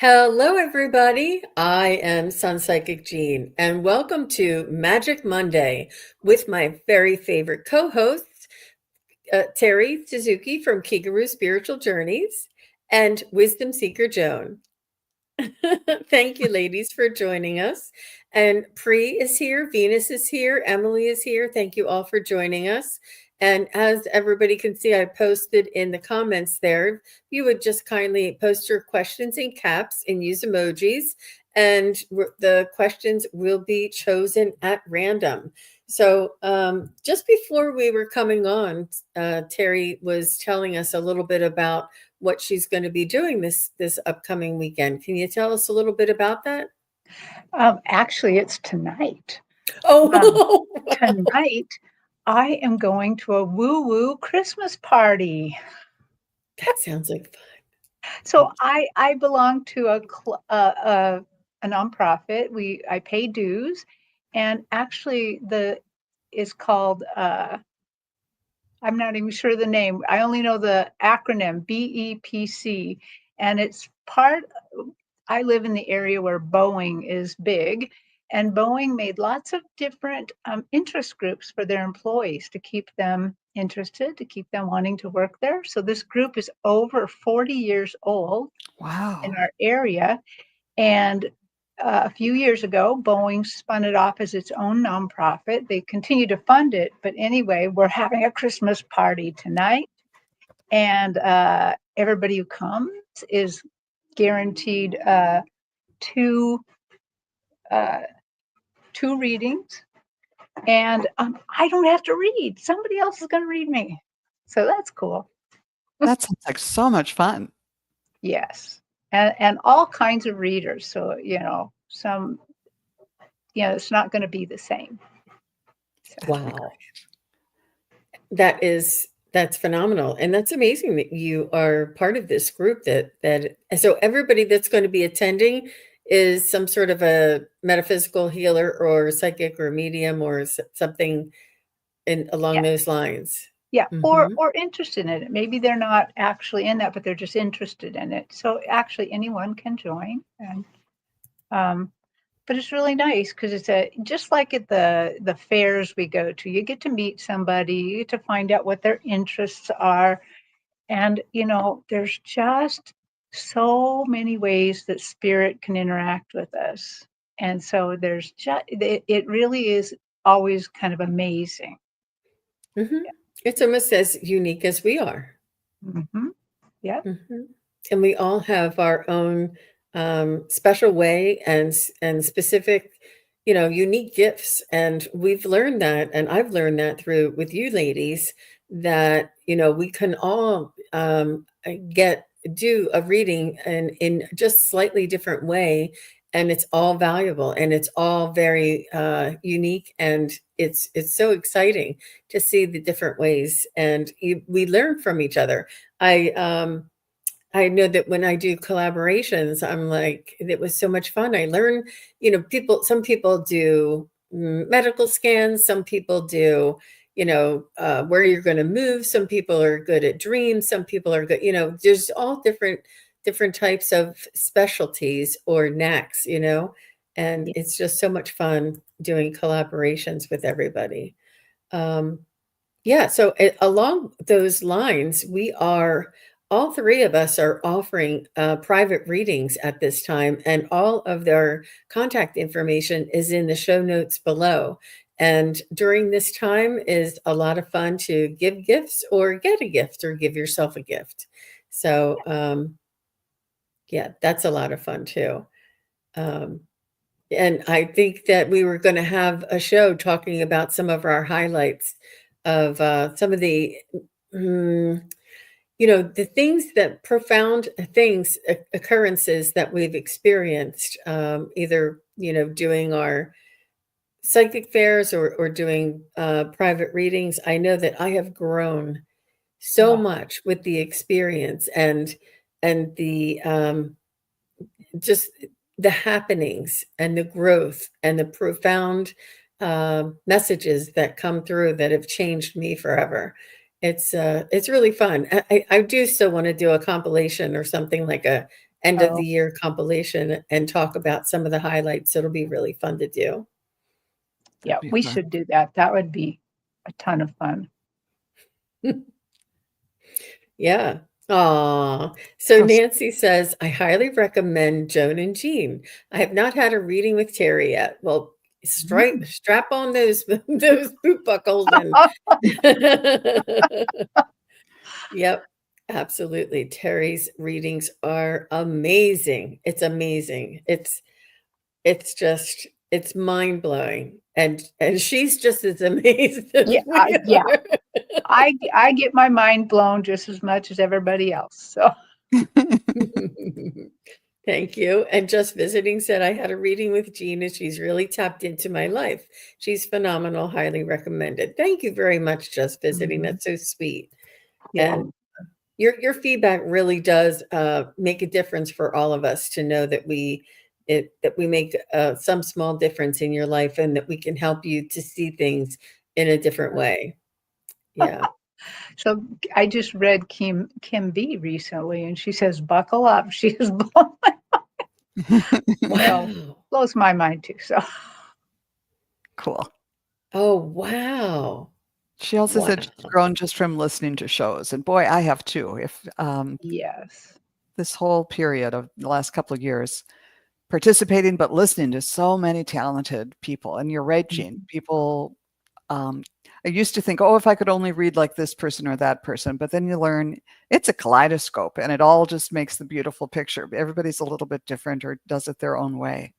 Hello, everybody. I am SunPsychic Jean, and welcome to Magic Monday with my very favorite co-host, Terri Suzuki from Kigaru Spiritual Journeys and Wisdom Seeker Joan. Thank you, ladies, for joining us. And Pri is here, Venus is here, Emily is here. Thank you all for joining us. And as everybody can see, I posted in the comments there, if you would just kindly post your questions in caps and use emojis, and the questions will be chosen at random. So just before we were coming on, Terri was telling us a little bit about what she's going to be doing this upcoming weekend. Can you tell us a little bit about that? Actually, it's tonight. Oh, Tonight, I am going to a woo-woo Christmas party. that sounds like fun. So I belong to a nonprofit. I pay dues, and actually is called I'm not even sure the name. I only know the acronym BEPC, and it's part. I live in the area where Boeing is big, and Boeing made lots of different interest groups for their employees to keep them interested, to keep them wanting to work there. So this group is over 40 years old in our area. And a few years ago, Boeing spun it off as its own nonprofit. They continue to fund it. But anyway, we're having a Christmas party tonight. And everybody who comes is guaranteed two two readings, and I don't have to read. Somebody else is going to read me, so that's cool. That sounds like so much fun. Yes, and all kinds of readers. So it's not going to be the same. So. Wow, that's phenomenal, and that's amazing that you are part of this group. So everybody that's going to be attending is some sort of a metaphysical healer or psychic or medium or something along those lines. Yeah, or interested in it. Maybe they're not actually in that, but they're just interested in it. So actually, anyone can join, and but it's really nice because it's just like at the fairs we go to. You get to meet somebody, you get to find out what their interests are, and there's just so many ways that spirit can interact with us, and so there's just it really is always kind of amazing. Mm-hmm. Yeah. It's almost as unique as we are. Mm-hmm. Yeah. Mm-hmm. And we all have our own special way and specific, unique gifts. And we've learned that, and I've learned that through with you ladies, that, we can all do a reading in just slightly different way. And it's all valuable and it's all very unique, and it's so exciting to see the different ways, and we learn from each other. I know that when I do collaborations, I'm like, it was so much fun. I learn, some people do medical scans, some people do, where you're going to move. Some people are good at dreams. Some people are good, there's all different types of specialties or knacks, and it's just so much fun doing collaborations with everybody. So along those lines, all three of us are offering private readings at this time, and all of their contact information is in the show notes below. And during this time is a lot of fun to give gifts or get a gift or give yourself a gift. So, that's a lot of fun too. And I think that we were going to have a show talking about some of our highlights of some of the, the things that profound things, occurrences that we've experienced, either, doing our psychic fairs or doing private readings. I know that I have grown so much with the experience and the just the happenings and the growth and the profound messages that come through that have changed me forever. It's really fun. I do still want to do a compilation or something like a end of the year compilation and talk about some of the highlights. It'll be really fun to do. Yeah, we should do that. That would be a ton of fun. Yeah. Aw. So Nancy says, I highly recommend Joan and Jean. I have not had a reading with Terri yet. Well, strap on those boot buckles and yep, absolutely. Terri's readings are amazing. It's amazing. It's mind-blowing. And she's just as amazed as we are. I get my mind blown just as much as everybody else. So thank you. And Just Visiting said, I had a reading with Jean and she's really tapped into my life. She's phenomenal, highly recommended. Thank you very much, Just Visiting. That's so sweet. Yeah. And your feedback really does make a difference for all of us to know that we make some small difference in your life and that we can help you to see things in a different way. Yeah. So I just read Kim B recently, and she says, "Buckle up." She is blown my mind. Wow. Blows my mind too. So cool. Oh wow. She also said she's grown just from listening to shows, and boy, I have too. If yes, this whole period of the last couple of years, participating but listening to so many talented people, and you're right, Jean. People. I used to think, oh, if I could only read like this person or that person, but then you learn it's a kaleidoscope and it all just makes the beautiful picture. Everybody's a little bit different or does it their own way.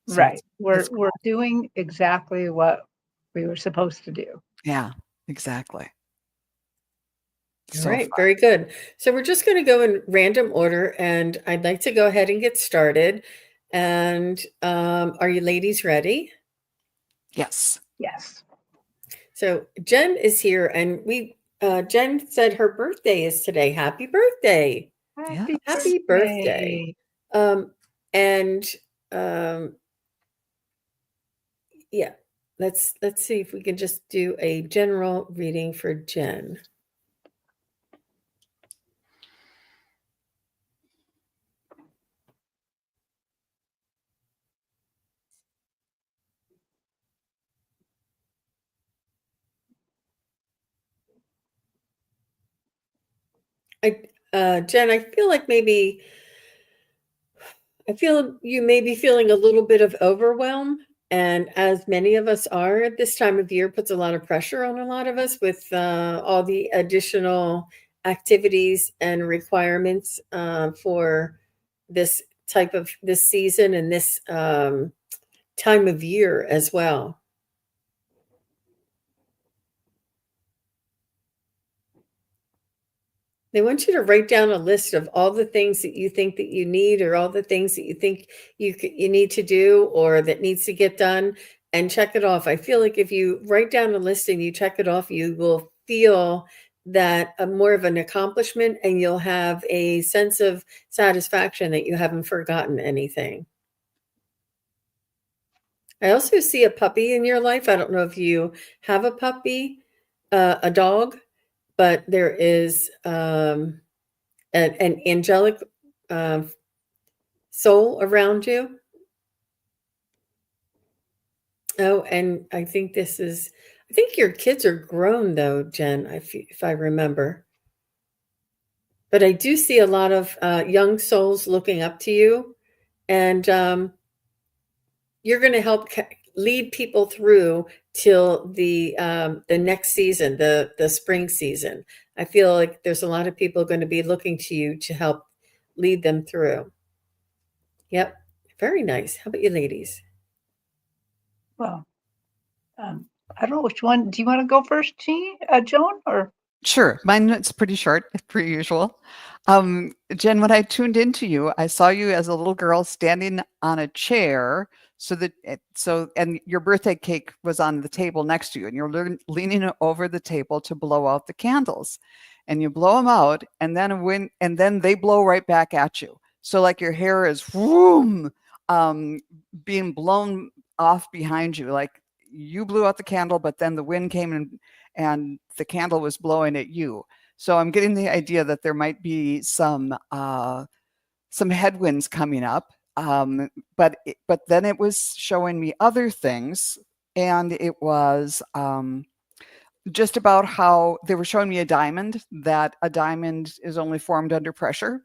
So right. We're doing exactly what we were supposed to do. Yeah, exactly. All right, very good. So we're just going to go in random order and I'd like to go ahead and get started. And are you ladies ready? Yes. Yes. So Jen is here and Jen said her birthday is today. Happy birthday. Happy birthday. Yeah, let's see if we can just do a general reading for Jen. Jen, I feel you may be feeling a little bit of overwhelm. And as many of us are at this time of year, puts a lot of pressure on a lot of us with all the additional activities and requirements for this season and this time of year as well. They want you to write down a list of all the things that you think that you need or all the things that you think you need to do or that needs to get done and check it off. I feel like if you write down a list and you check it off, you will feel that more of an accomplishment and you'll have a sense of satisfaction that you haven't forgotten anything. I also see a puppy in your life. I don't know if you have a puppy, a dog, but there is an angelic soul around you. Oh, and I think your kids are grown though, Jen, if I remember. But I do see a lot of young souls looking up to you, and you're going to help lead people through till the next season, the spring season. I feel like there's a lot of people going to be looking to you to help lead them through. Yep. Very nice. How about you ladies? Well, I don't know which one. Do you want to go first, Joan, or? Sure. Mine is pretty short, per usual. Jen, when I tuned into you, I saw you as a little girl standing on a chair and your birthday cake was on the table next to you and you're leaning over the table to blow out the candles and you blow them out and then they blow right back at you. So like your hair is being blown off behind you, like you blew out the candle, but then the wind came and the candle was blowing at you. So I'm getting the idea that there might be some some headwinds coming up. But then it was showing me other things, and it was just about how they were showing me that a diamond is only formed under pressure.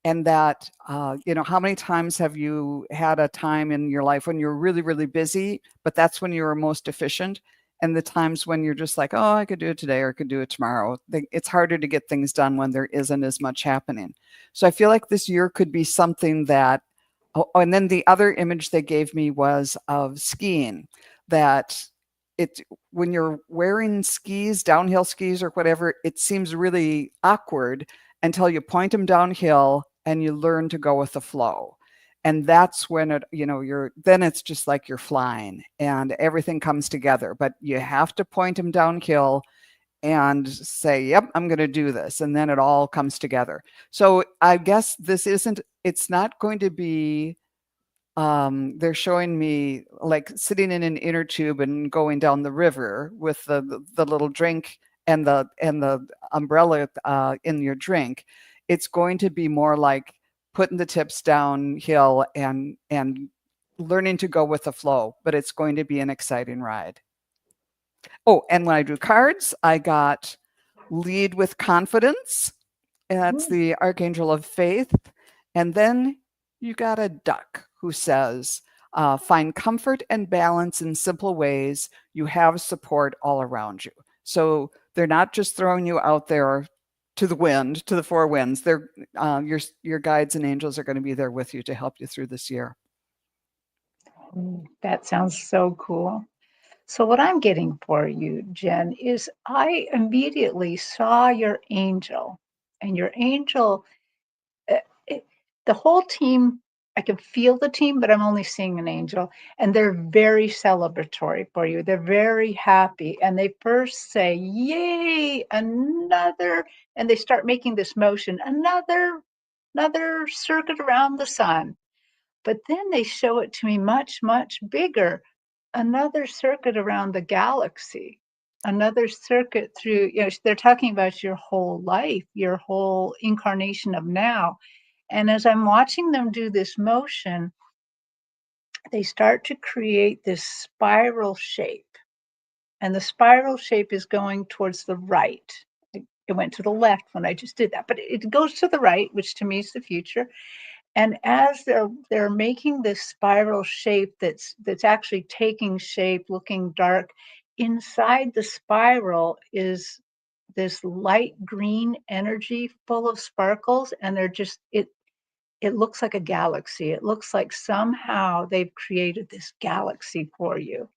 And that, how many times have you had a time in your life when you're really, really busy, but that's when you're most efficient? And the times when you're just like, oh, I could do it today or I could do it tomorrow. It's harder to get things done when there isn't as much happening. So I feel like this year could be something that, and then the other image they gave me was of skiing, that when you're wearing skis, downhill skis or whatever, it seems really awkward until you point them downhill and you learn to go with the flow. And that's when then it's just like you're flying and everything comes together. But you have to point them downhill and say, yep, I'm going to do this. And then it all comes together. So I guess it's not going to be, they're showing me like sitting in an inner tube and going down the river with the little drink and the umbrella in your drink. It's going to be more like putting the tips downhill and learning to go with the flow, but it's going to be an exciting ride. Oh, and when I drew cards, I got lead with confidence. And that's the Archangel of Faith. And then you got a duck who says, find comfort and balance in simple ways. You have support all around you. So they're not just throwing you out there to the wind, to the four winds. They're your guides and angels are going to be there with you to help you through this year. That sounds so cool. So what I'm getting for you, Jen, is I immediately saw your angel, and your angel, the whole team, I can feel the team, but I'm only seeing an angel, and they're very celebratory for you. They're very happy, and they first say, yay, another, and they start making this motion, another circuit around the sun. But then they show it to me much, much bigger, another circuit around the galaxy, another circuit through, they're talking about your whole life, your whole incarnation of now. And as I'm watching them do this motion, they start to create this spiral shape. And the spiral shape is going towards the right. It went to the left when I just did that, but it goes to the right, which to me is the future. And as they're making this spiral shape that's actually taking shape, looking dark, inside the spiral is this light green energy full of sparkles, and they're just it looks like a galaxy. It looks like somehow they've created this galaxy for you.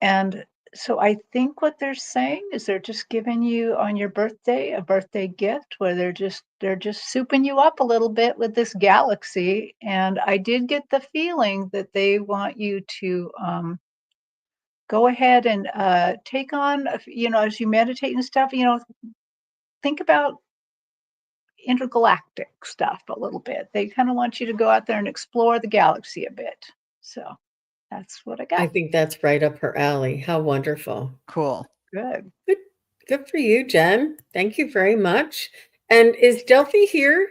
And so I think what they're saying is they're just giving you on your birthday a birthday gift where they're just souping you up a little bit with this galaxy. And I did get the feeling that they want you to go ahead and take on, as you meditate and stuff, think about intergalactic stuff a little bit. They kind of want you to go out there and explore the galaxy a bit. So that's what I got. I think that's right up her alley. How wonderful. Cool. Good. Good for you, Jen. Thank you very much. And is Delphi here?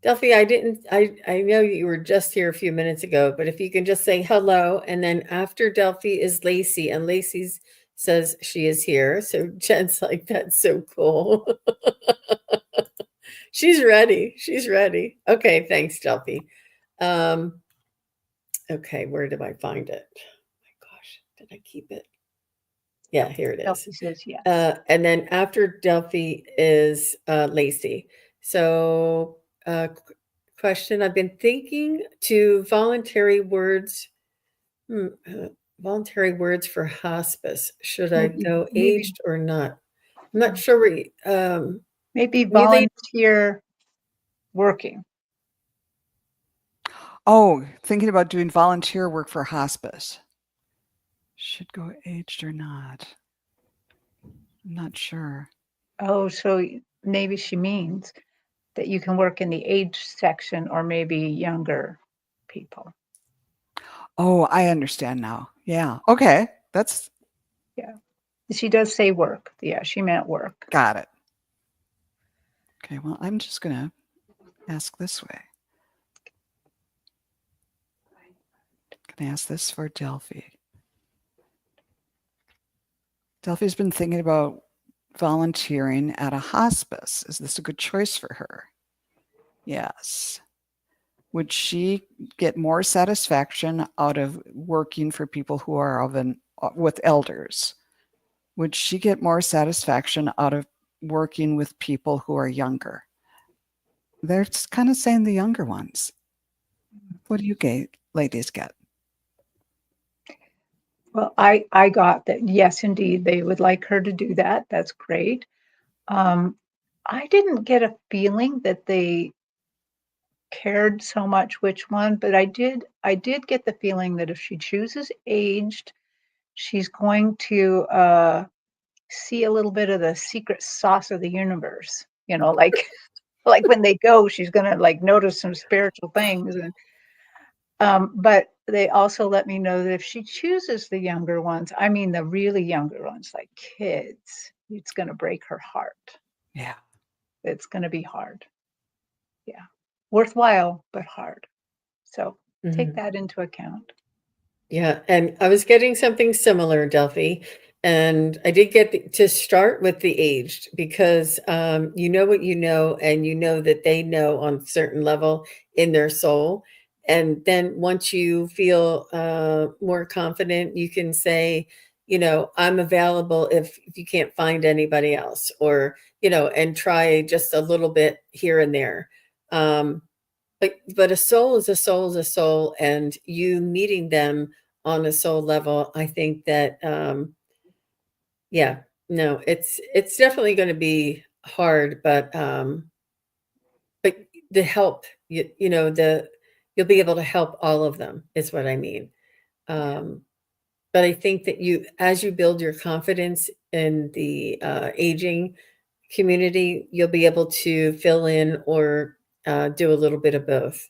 Delphi, I know you were just here a few minutes ago, but if you can just say hello, and then after Delphi is Lacey, and Lacey says she is here. So Jen's like, that's so cool. She's ready. She's ready. Okay, thanks, Delphi. Okay, where did I find it? Oh my gosh, did I keep it? Yeah, here it is. Delphi says yes. And then after Delphi is Lacey. So question, I've been thinking to voluntary words for hospice. Should I go aged or not? I'm not sure. Maybe volunteer working. Oh, thinking about doing volunteer work for hospice. Should go aged or not? I'm not sure. Oh, so maybe she means that you can work in the age section or maybe younger people. Oh, I understand now. Yeah. Okay. Yeah. She does say work. Yeah, she meant work. Got it. Okay, well, I'm just going to ask this way. Can I ask this for Delphi? Delphi's been thinking about volunteering at a hospice. Is this a good choice for her? Yes. Would she get more satisfaction out of working for people who are with elders? Would she get more satisfaction out of working with people who are younger? They're kind of saying the younger ones. What do you ladies get? Well, I got that. Yes, indeed, they would like her to do that. That's great. I didn't get a feeling that they cared so much which one, but I did get the feeling that if she chooses aged, she's going to see a little bit of the secret sauce of the universe. You know, like like when they go, she's gonna like notice some spiritual things. And but they also let me know that if she chooses the younger ones, I mean the really younger ones, like kids, it's gonna break her heart. Yeah. It's gonna be hard. Yeah. Worthwhile, but hard. So take that into account. Yeah, and I was getting something similar, Delphi, and I did get to start with the aged because you know what you know, and you know that they know on a certain level in their soul. And then once you feel more confident, you can say, you know, I'm available if you can't find anybody else, or, you know, and try just a little bit here and there. Um, but a soul is a soul is a soul, and you meeting them on a soul level, I think that yeah, no, it's definitely going to be hard, but the help, you know, you'll be able to help all of them is what I mean. But I think that as you build your confidence in the aging community, you'll be able to fill in or do a little bit of both.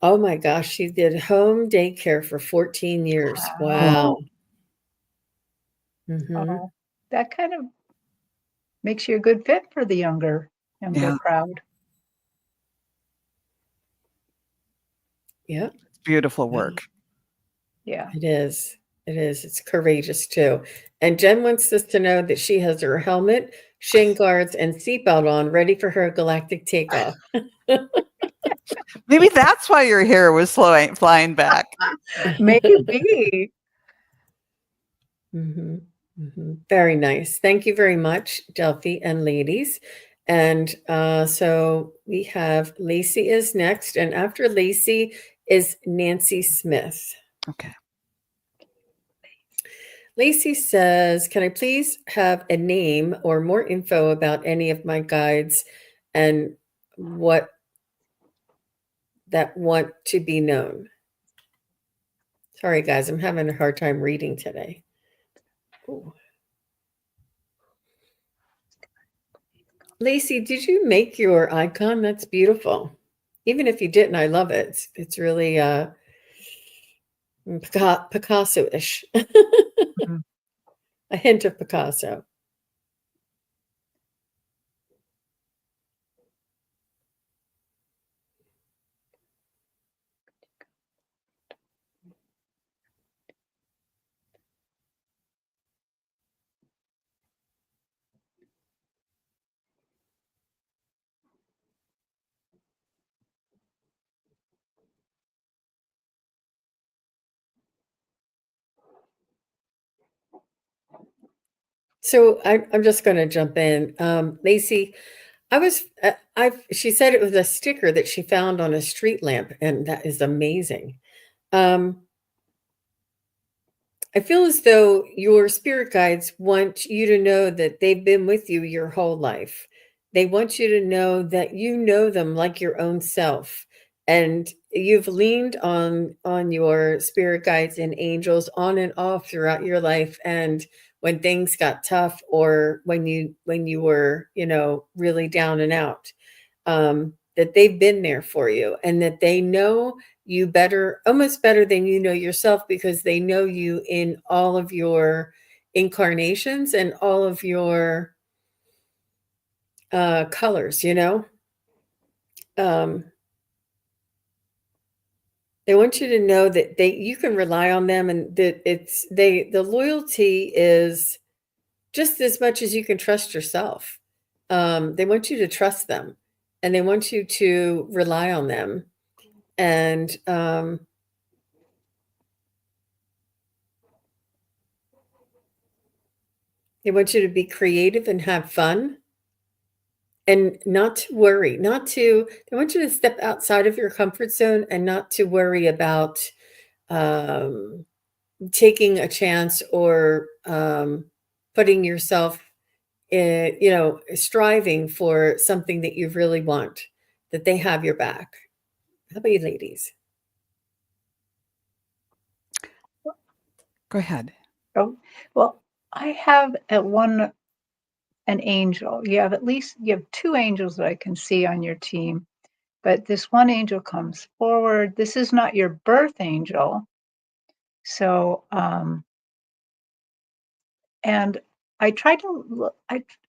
Oh my gosh, she did home daycare for 14 years. Wow. Mhm. Oh, that kind of makes you a good fit for the younger Yeah. crowd. Yeah, Beautiful work. Yeah. it is. It is. It's courageous too. And Jen wants us to know that she has her helmet, shin guards, and seatbelt on, ready for her galactic takeoff. Maybe that's why your hair was flying back. Maybe. Very nice. Thank you very much, Delphi and ladies. And so we have Lacey is next, and after Lacey is Nancy Smith. Okay. Lacey says, can I please have a name or more info about any of my guides and what that want to be known? Sorry, guys, I'm having a hard time reading today. Ooh. Lacey, did you make your icon? That's beautiful. Even if you didn't, I love it. It's really Picasso-ish. Mhm. A hint of Picasso. So I'm just going to jump in. Lacey, she said it was a sticker that she found on a street lamp, and that is amazing. Um, I feel as though your spirit guides want you to know that they've been with you your whole life. They want you to know that you know them like your own self, and you've leaned on your spirit guides and angels on and off throughout your life. And when things got tough, or when you were, you know, really down and out, that they've been there for you, and that they know you better, almost better than you know yourself, because they know you in all of your incarnations and all of your colors, you know. They want you to know that you can rely on them, and that the loyalty is just as much as you can trust yourself. They want you to trust them, and they want you to rely on them, and they want you to be creative and have fun, and not to worry, they want you to step outside of your comfort zone and not to worry about taking a chance, or putting yourself in, striving for something that you really want, that they have your back. How about you, ladies? Go ahead. Oh, well, I have an angel. You have two angels that I can see on your team, but this one angel comes forward. This is not your birth angel. So, and I try to look,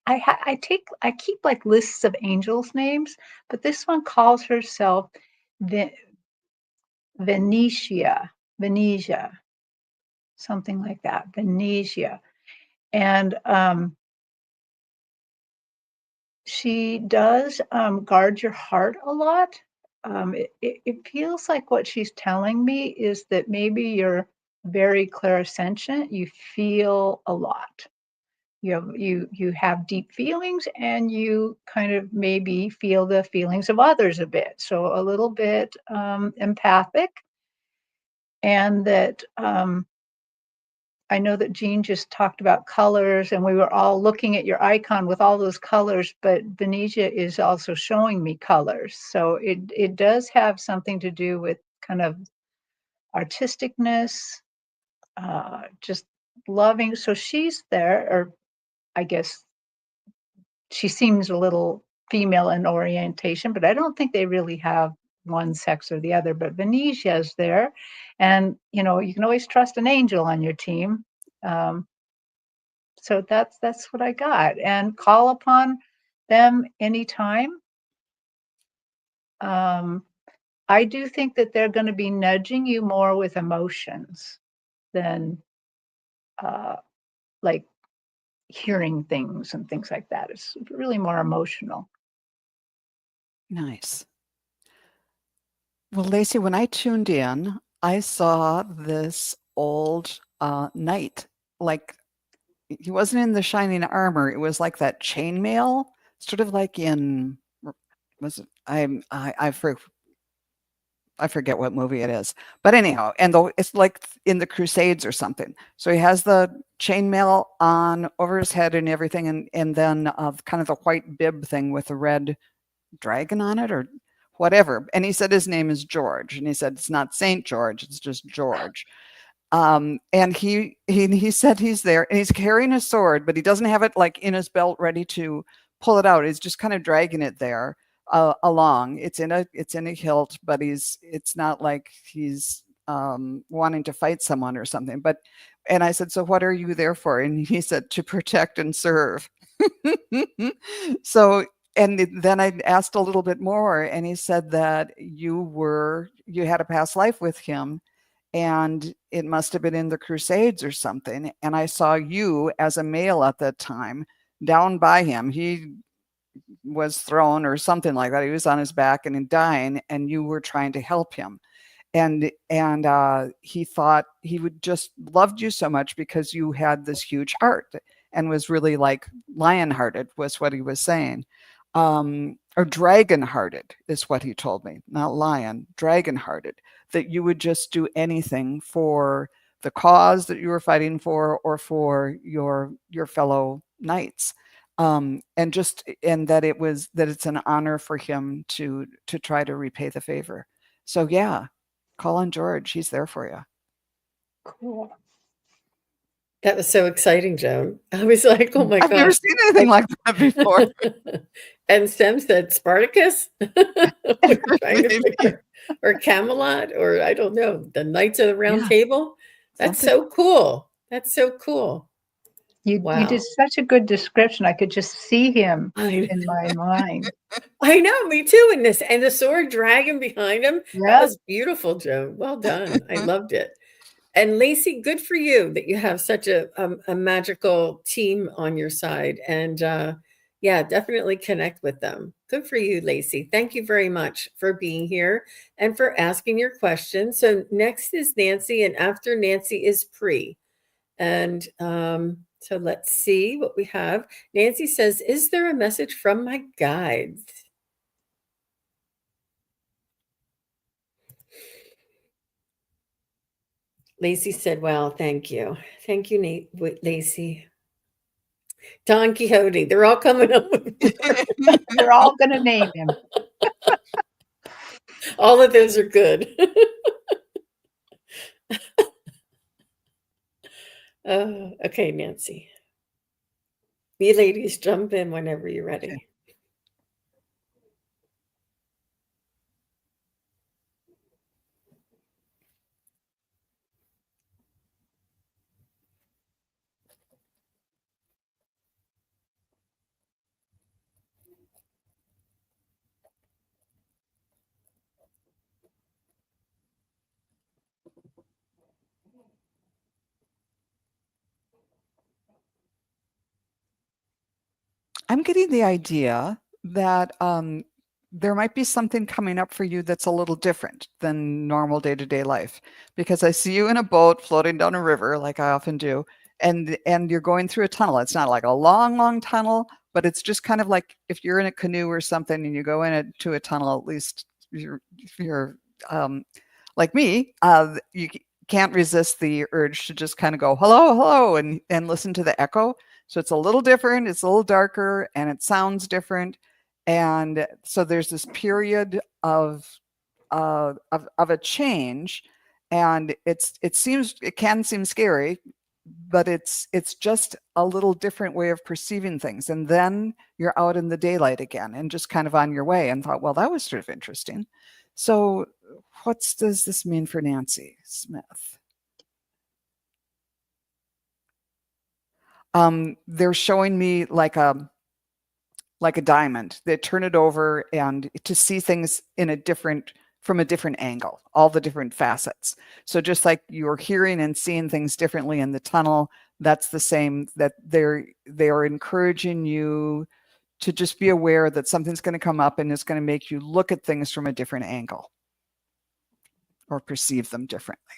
I keep like lists of angels' names, but this one calls herself Venetia, something like that, Venetia. And she does guard your heart a lot. It feels like what she's telling me is that maybe you're very clairsentient. You feel a lot. You have deep feelings, and you kind of maybe feel the feelings of others a bit. So a little bit empathic, and that I know that Jean just talked about colors, and we were all looking at your icon with all those colors, but Venetia is also showing me colors. So it does have something to do with kind of artisticness, just loving. So she's there, or I guess she seems a little female in orientation, but I don't think they really have one sex or the other. But Venetia's there, and you can always trust an angel on your team. So that's what I got, and call upon them anytime. I do think that they're going to be nudging you more with emotions than like hearing things and things like that. It's really more emotional. Nice. Well, Lacey, when I tuned in, I saw this old knight. Like, he wasn't in the shining armor. It was like that chainmail, sort of like in, was it, I forget what movie it is. But anyhow, and though it's like in the Crusades or something. So he has the chainmail on over his head and everything, and then kind of the white bib thing with the red dragon on it, or whatever. And he said his name is George, and he said it's not Saint George, it's just George. And he said he's there, and he's carrying a sword, but he doesn't have it like in his belt ready to pull it out. He's just kind of dragging it there along. It's in a hilt, but it's not like he's wanting to fight someone or something. And I said, so what are you there for? And he said, to protect and serve. So, and then I asked a little bit more, and he said that you had a past life with him, and it must have been in the Crusades or something. And I saw you as a male at that time down by him. He was thrown or something like that. He was on his back and dying, and you were trying to help him. And he thought he would just loved you so much because you had this huge heart, and was really like lion-hearted, was what he was saying. Or dragon-hearted is what he told me, not lion, dragon-hearted, that you would just do anything for the cause that you were fighting for, or for your fellow knights. And that it's an honor for him to try to repay the favor. So yeah, call on George. He's there for you. Cool. That was so exciting, Joan. I was like, oh my I've never gosh. seen anything like that before. And Stem said Spartacus. We were trying to figure, or Camelot, or I don't know, the Knights of the Round Yeah. Table. That's Something. so cool. That's so cool. You did Wow. such a good description. I could just see him I in my mind. I know, me too, and the sword dragon behind him, that Yep. was beautiful, Joan. Well done. I loved it. And Lacey, good for you that you have such a magical team on your side. And yeah, definitely connect with them. Good for you, Lacey. Thank you very much for being here and for asking your question. So next is Nancy, and after Nancy is Pre. And so let's see what we have. Nancy says, is there a message from my guides? Lacey said, well, thank you. Thank you, Nate, Lacey. Don Quixote, they're all coming up with They're all going to name him. all of those are good. Okay, Nancy. You ladies jump in whenever you're ready. I'm getting the idea that there might be something coming up for you that's a little different than normal day-to-day life, because I see you in a boat floating down a river like I often do, and you're going through a tunnel. It's not like a long tunnel, but it's just kind of like if you're in a canoe or something and you go into a tunnel, at least you're like me, you can't resist the urge to just kind of go hello and listen to the echo. So it's a little different, it's a little darker, and it sounds different. And so there's this period of a change, and it can seem scary, but it's just a little different way of perceiving things. And then you're out in the daylight again and just kind of on your way, and thought, well, that was sort of interesting. So what does this mean for Nancy Smith? They're showing me like a diamond. They turn it over and to see things from a different angle, all the different facets. So just like you're hearing and seeing things differently in the tunnel, that's the same, that they are encouraging you to just be aware that something's going to come up and it's going to make you look at things from a different angle or perceive them differently.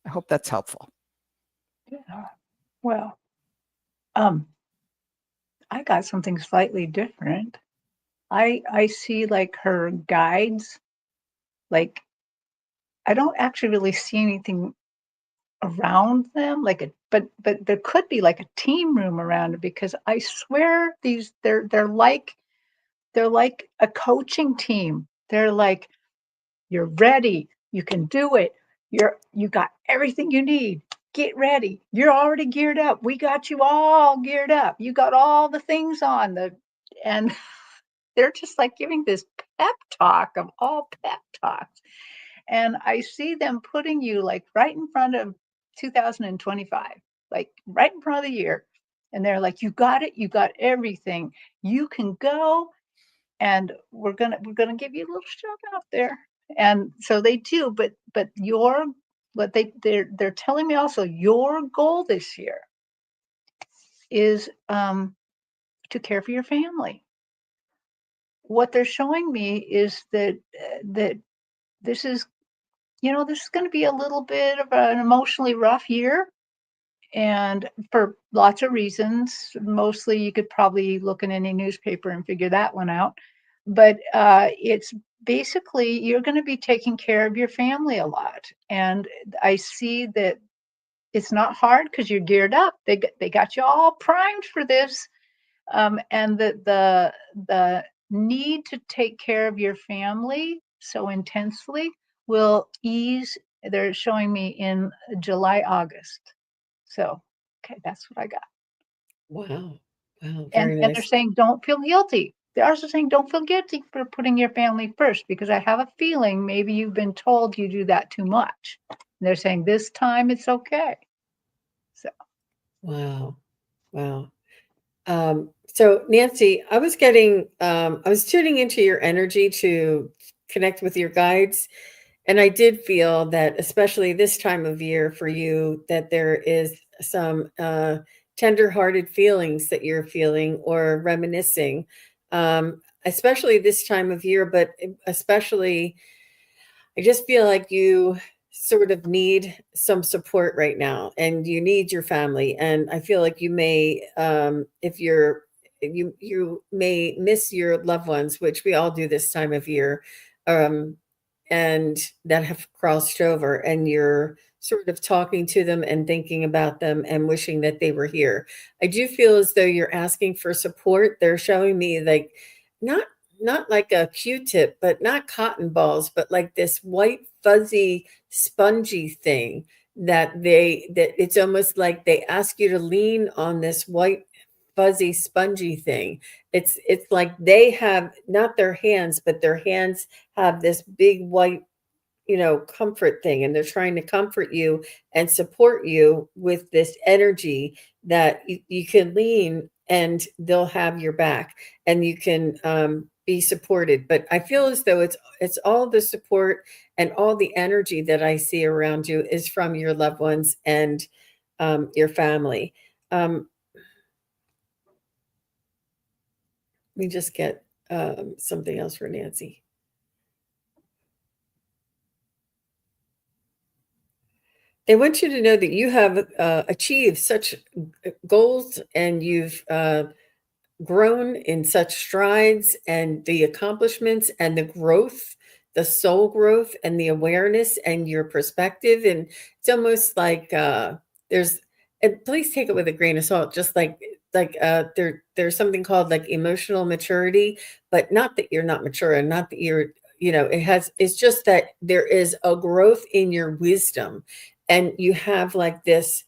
I hope that's helpful. Yeah. Well, I got something slightly different. I see like her guides, like I don't actually really see anything around them, but there could be like a team room around it, because I swear they're like a coaching team. They're like, you're ready, you can do it, you got everything you need. Get ready. You're already geared up. We got you all geared up. You got all the things on and they're just like giving this pep talk of all pep talks. And I see them putting you like right in front of 2025, like right in front of the year. And they're like, you got it, you got everything. You can go, and we're gonna give you a little shout out there. And so they do, but they're telling me also your goal this year is to care for your family. What they're showing me is that this is this is going to be a little bit of an emotionally rough year, and for lots of reasons. Mostly you could probably look in any newspaper and figure that one out, but it's basically you're going to be taking care of your family a lot. And I see that it's not hard because you're geared up. They got you all primed for this, and the need to take care of your family so intensely will ease. They're showing me in July, August. So, okay, that's what I got. Wow. Wow. And Very they're nice. saying don't feel guilty. They're also saying don't feel guilty for putting your family first, because I have a feeling maybe you've been told you do that too much. And they're saying this time it's okay. So Wow. Wow. So Nancy, I was tuning into your energy to connect with your guides. And I did feel that, especially this time of year for you, that there is some tender-hearted feelings that you're feeling or reminiscing, especially this time of year, but especially I just feel like you sort of need some support right now and you need your family. And I feel like you may, if you're, you may miss your loved ones, which we all do this time of year, um, and that have crossed over and you're sort of talking to them and thinking about them and wishing that they were here. I do feel as though you're asking for support. They're showing me like not not like a Q-tip, but not cotton balls, but like this white, fuzzy, spongy thing that it's almost like they ask you to lean on this white, fuzzy, spongy thing. It's like they have not their hands, but their hands have this big white, comfort thing, and they're trying to comfort you and support you with this energy that you can lean and they'll have your back and you can be supported. But I feel as though it's all the support and all the energy that I see around you is from your loved ones and your family. Let me just get something else for Nancy. They want you to know that you have achieved such goals and you've grown in such strides, and the accomplishments and the growth, the soul growth and the awareness and your perspective. And it's almost like there's, and please take it with a grain of salt, just there's something called like emotional maturity, but not that you're not mature and not that you're, it's just that there is a growth in your wisdom and you have like this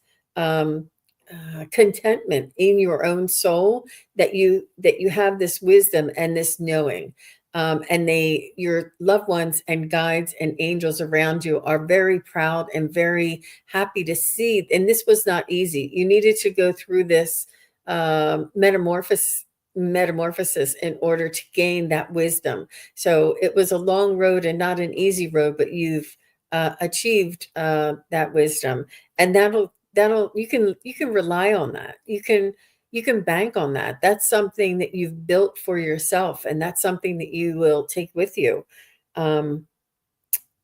contentment in your own soul that you have this wisdom and this knowing, and your loved ones and guides and angels around you are very proud and very happy to see. And this was not easy. You needed to go through this metamorphosis in order to gain that wisdom. So it was a long road and not an easy road, but you've achieved that wisdom, and that'll you can rely on that. You can bank on that. That's something that you've built for yourself, and that's something that you will take with you. Um,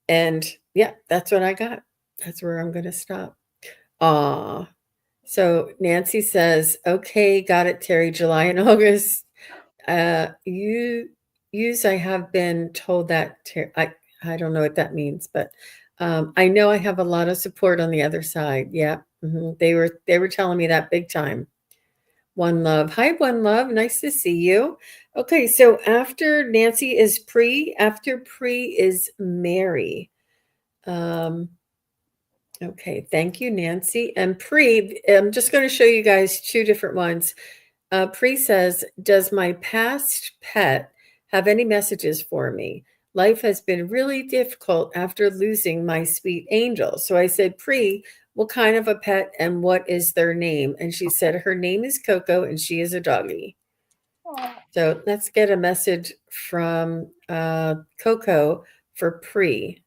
and yeah, that's what I got. That's where I'm going to stop. Ah, so Nancy says, "Okay, got it, Terry. July and August. You use. I have been told that. I don't know what that means, but I know I have a lot of support on the other side. Yeah, they were telling me that big time. One Love. Hi, One Love. Nice to see you. Okay, so after Nancy is Pre. After Pre is Mary. Um, okay, thank you, Nancy. And Pre, I'm just going to show you guys two different ones. Pre says, "Does my past pet have any messages for me? Life has been really difficult after losing my sweet angel." So I said, "Pre, what kind of a pet and what is their name?" And she said, "Her name is Coco and she is a doggy." So let's get a message from Coco for Pre.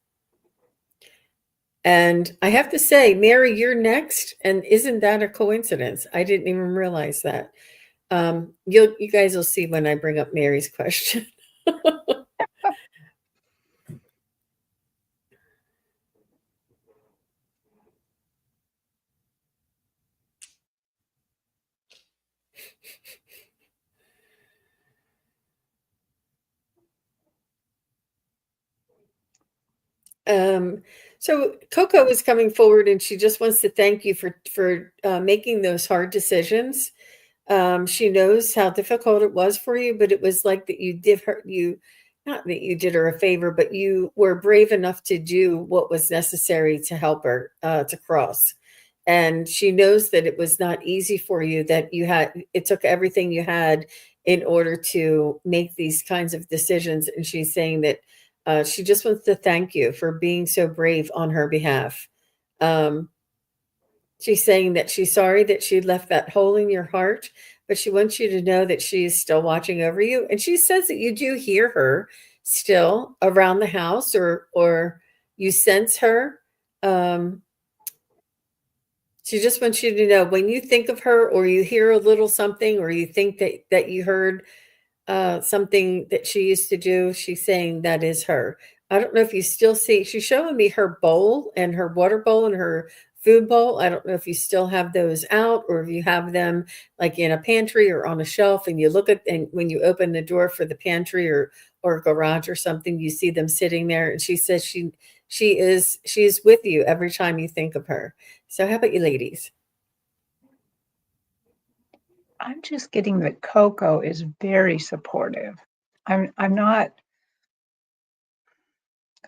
And I have to say, Mary, you're next. And isn't that a coincidence? I didn't even realize that. You guys will see when I bring up Mary's question. So Coco is coming forward, and she just wants to thank you for making those hard decisions. She knows how difficult it was for you, but it was like that you did her you not that you did her a favor, but you were brave enough to do what was necessary to help her to cross. And she knows that it was not easy for you, that it took everything you had in order to make these kinds of decisions. And she's saying that she just wants to thank you for being so brave on her behalf. Um, She's saying that she's sorry that she left that hole in your heart, but she wants you to know that she is still watching over you. And she says that you do hear her still around the house, or you sense her. Um, she just wants you to know when you think of her, or you hear a little something, or you think that you heard something that she used to do. She's saying that is her. I don't know if you still see, she's showing me her bowl and her water bowl and her food bowl. I don't know if you still have those out, or if you have them like in a pantry or on a shelf, and you look at, and when you open the door for the pantry or garage or something, you see them sitting there. And she says she's with you every time you think of her. So how about you ladies? I'm just getting that Coco is very supportive. I'm not.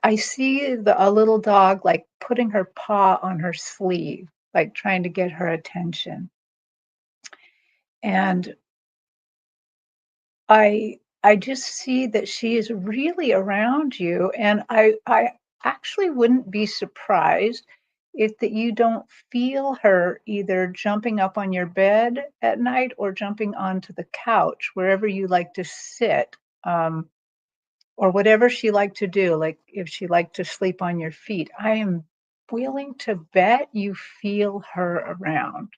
I see a little dog like putting her paw on her sleeve, like trying to get her attention. And I just see that she is really around you, and I actually wouldn't be surprised if that you don't feel her either jumping up on your bed at night or jumping onto the couch, wherever you like to sit, or whatever she liked to do, like if she liked to sleep on your feet. I am willing to bet you feel her around,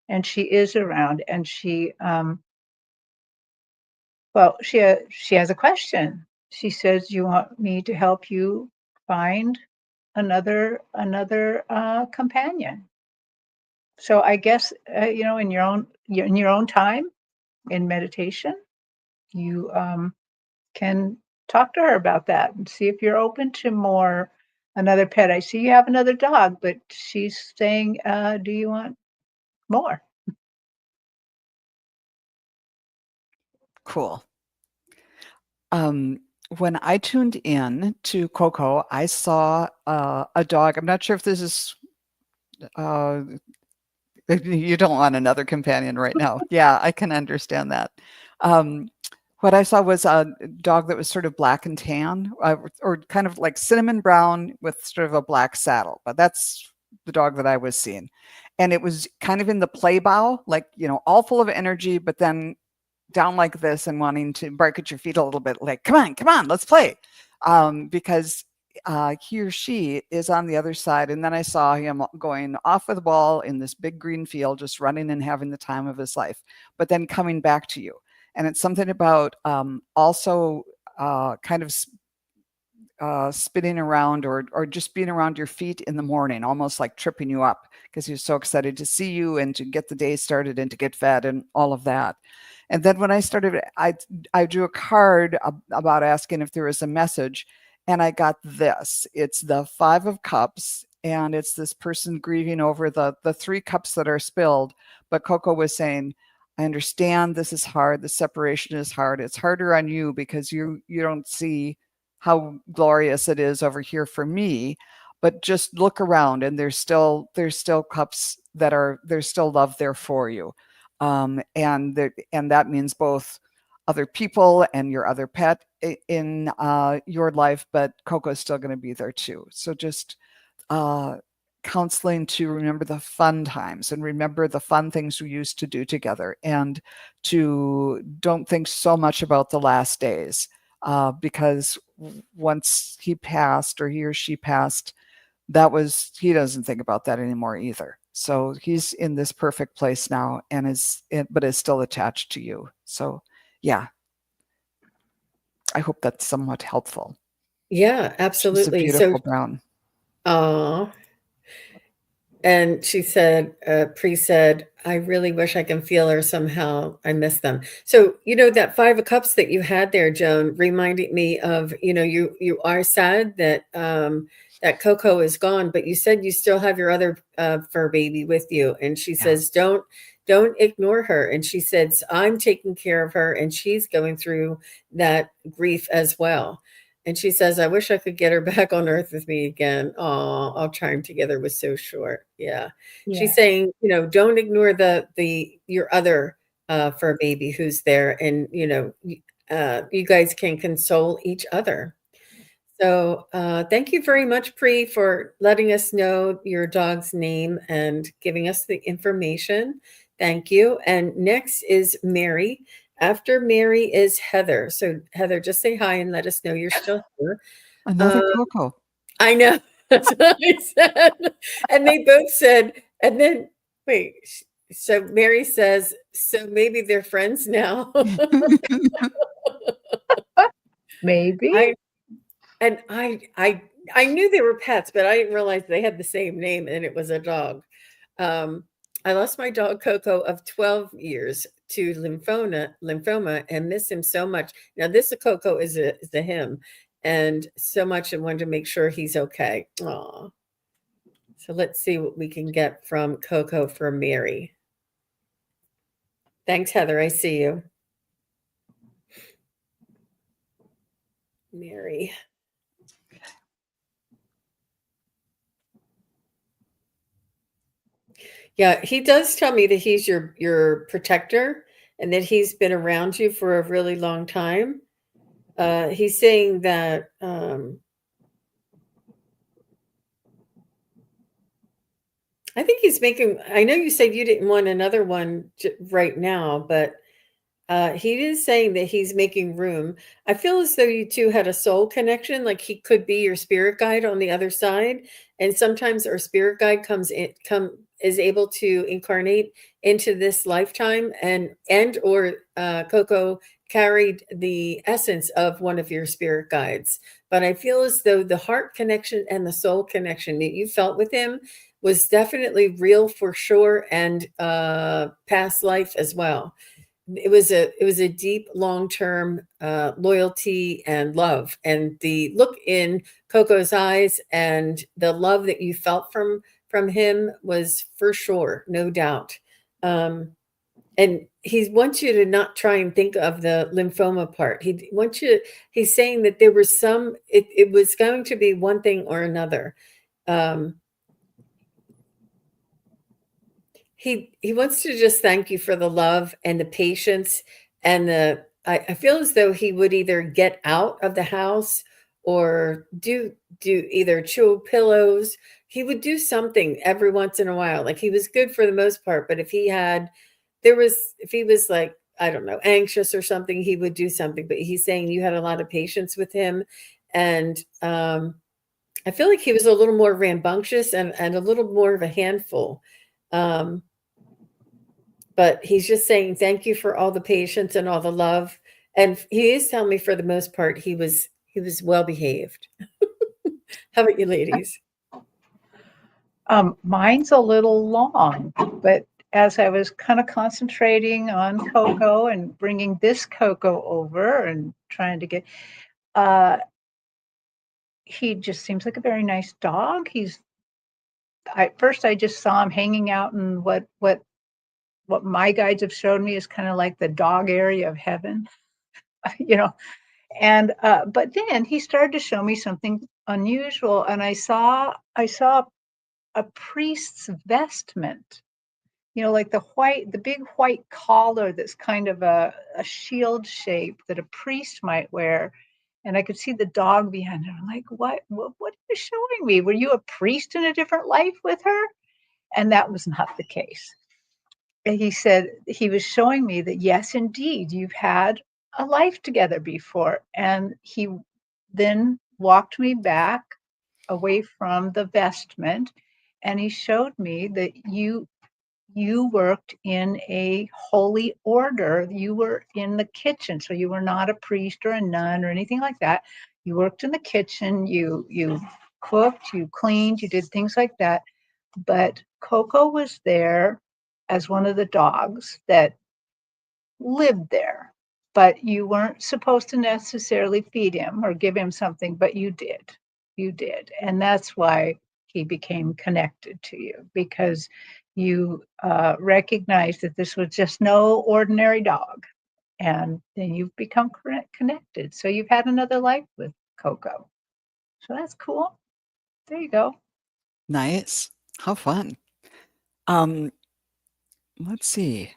and she is around, and she has a question. She says, "You want me to help you find another companion?" So I guess in your own time in meditation, you can talk to her about that and see if you're open to more another pet. I see you have another dog, but she's saying, "Do you want more?" Cool. When I tuned in to Coco, I saw a dog. I'm not sure if this is, you don't want another companion right now. Yeah, I can understand that. What I saw was a dog that was sort of black and tan, or kind of like cinnamon brown with sort of a black saddle. But that's the dog that I was seeing. And it was kind of in the play bow, like, all full of energy, but then down like this and wanting to bark at your feet a little bit, like, come on, let's play. Because he or she is on the other side. And then I saw him going off of the ball in this big green field, just running and having the time of his life, but then coming back to you. And it's something about also kind of spinning around, or just being around your feet in the morning, almost like tripping you up because he's so excited to see you and to get the day started and to get fed and all of that. And then when I started, I drew a card about asking if there was a message, and I got this. It's the 5 of Cups, and it's this person grieving over the 3 cups that are spilled. But Coco was saying, I understand this is hard. The separation is hard. It's harder on you because you don't see how glorious it is over here for me. But just look around, and there's still cups there's still love there for you. And that means both other people and your other pet in your life, but Coco's still going to be there too. So just counseling to remember the fun times and remember the fun things we used to do together, and to don't think so much about the last days, because once he passed, or he or she passed, he doesn't think about that anymore either. So he's in this perfect place now, and but is still attached to you. So yeah, I hope that's somewhat helpful. Yeah, She's a absolutely. So, beautiful brown. and she said, Pre said, I really wish I can feel her somehow. I miss them. So, that 5 of Cups that you had there, Joan, reminded me of, you are sad that that Coco is gone, but you said you still have your other fur baby with you. And she says, don't ignore her. And she says, I'm taking care of her, and she's going through that grief as well. And she says, I wish I could get her back on earth with me again. Oh, our time together was so short. Yeah. She's saying, don't ignore your other fur baby who's there. And, you guys can console each other. So thank you very much, Pri, for letting us know your dog's name and giving us the information. Thank you. And next is Mary. After Mary is Heather. So Heather, just say hi and let us know you're still here. Another Coco. I know. That's what I said. And they both said, and then wait. So Mary says, so maybe they're friends now. Maybe. I knew they were pets, but I didn't realize they had the same name and it was a dog. I lost my dog Coco of 12 years to lymphoma and miss him so much. Now this Coco is a him, and so much I wanted to make sure he's okay. Aw. So let's see what we can get from Coco for Mary. Thanks, Heather. I see you. Mary. Yeah, he does tell me that he's your protector and that he's been around you for a really long time. He's saying that I think he's making. I know you said you didn't want another one right now, but he is saying that he's making room. I feel as though you two had a soul connection, like he could be your spirit guide on the other side. And sometimes our spirit guide is able to incarnate into this lifetime, and or Coco carried the essence of one of your spirit guides. But I feel as though the heart connection and the soul connection that you felt with him was definitely real for sure, and past life as well. It was a deep, long-term loyalty and love, and the look in Coco's eyes and the love that you felt from him was for sure, no doubt. And he wants you to not try and think of the lymphoma part. He's saying that there was it was going to be one thing or another. He wants to just thank you for the love and the patience, and I feel as though he would either get out of the house or do either chew pillows. He would do something every once in a while. Like, he was good for the most part, but if he was like, I don't know, anxious or something, he would do something. But he's saying you had a lot of patience with him, and I feel like he was a little more rambunctious and a little more of a handful. But he's just saying thank you for all the patience and all the love. And he is telling me for the most part he was well behaved. How about you ladies? Mine's a little long, but as I was kind of concentrating on Coco and bringing this Coco over and trying to get, he just seems like a very nice dog. First I just saw him hanging out in what my guides have showed me is kind of like the dog area of heaven, and but then he started to show me something unusual, and I saw a priest's vestment, like the big white collar that's kind of a shield shape that a priest might wear. And I could see the dog behind it. I'm like, what are you showing me? Were you a priest in a different life with her? And that was not the case. And he said he was showing me that, yes, indeed, you've had a life together before. And he then walked me back away from the vestment, and he showed me that you worked in a holy order. You were in the kitchen, so you were not a priest or a nun or anything like that. You worked in the kitchen. You cooked, you cleaned, you did things like that. But Coco was there as one of the dogs that lived there, but you weren't supposed to necessarily feed him or give him something, but you did. And that's why he became connected to you, because you recognized that this was just no ordinary dog, and then you've become connected. So you've had another life with Coco. So that's cool. There you go. Nice. How fun. Let's see.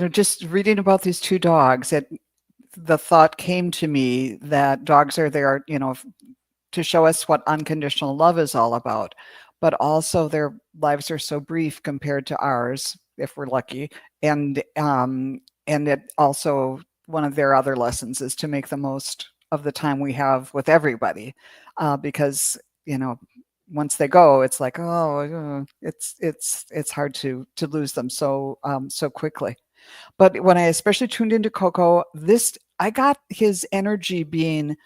Just reading about these two dogs, the thought came to me that dogs are there, to show us what unconditional love is all about, but also their lives are so brief compared to ours, if we're lucky. And it also, one of their other lessons is to make the most of the time we have with everybody, because once they go, it's like, oh, it's hard to lose them so quickly. But when I especially tuned into Coco, I got his energy being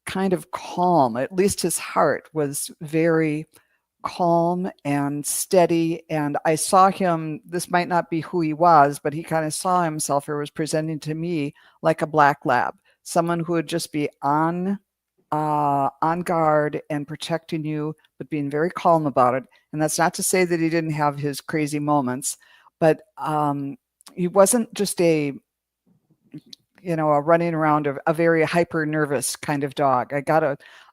kind of calm. At least his heart was very calm and steady. And I saw him, this might not be who he was, but he kind of saw himself or was presenting to me like a black lab, someone who would just be on guard and protecting you, but being very calm about it. And that's not to say that he didn't have his crazy moments, but he wasn't just a running around, a very hyper nervous kind of dog. I got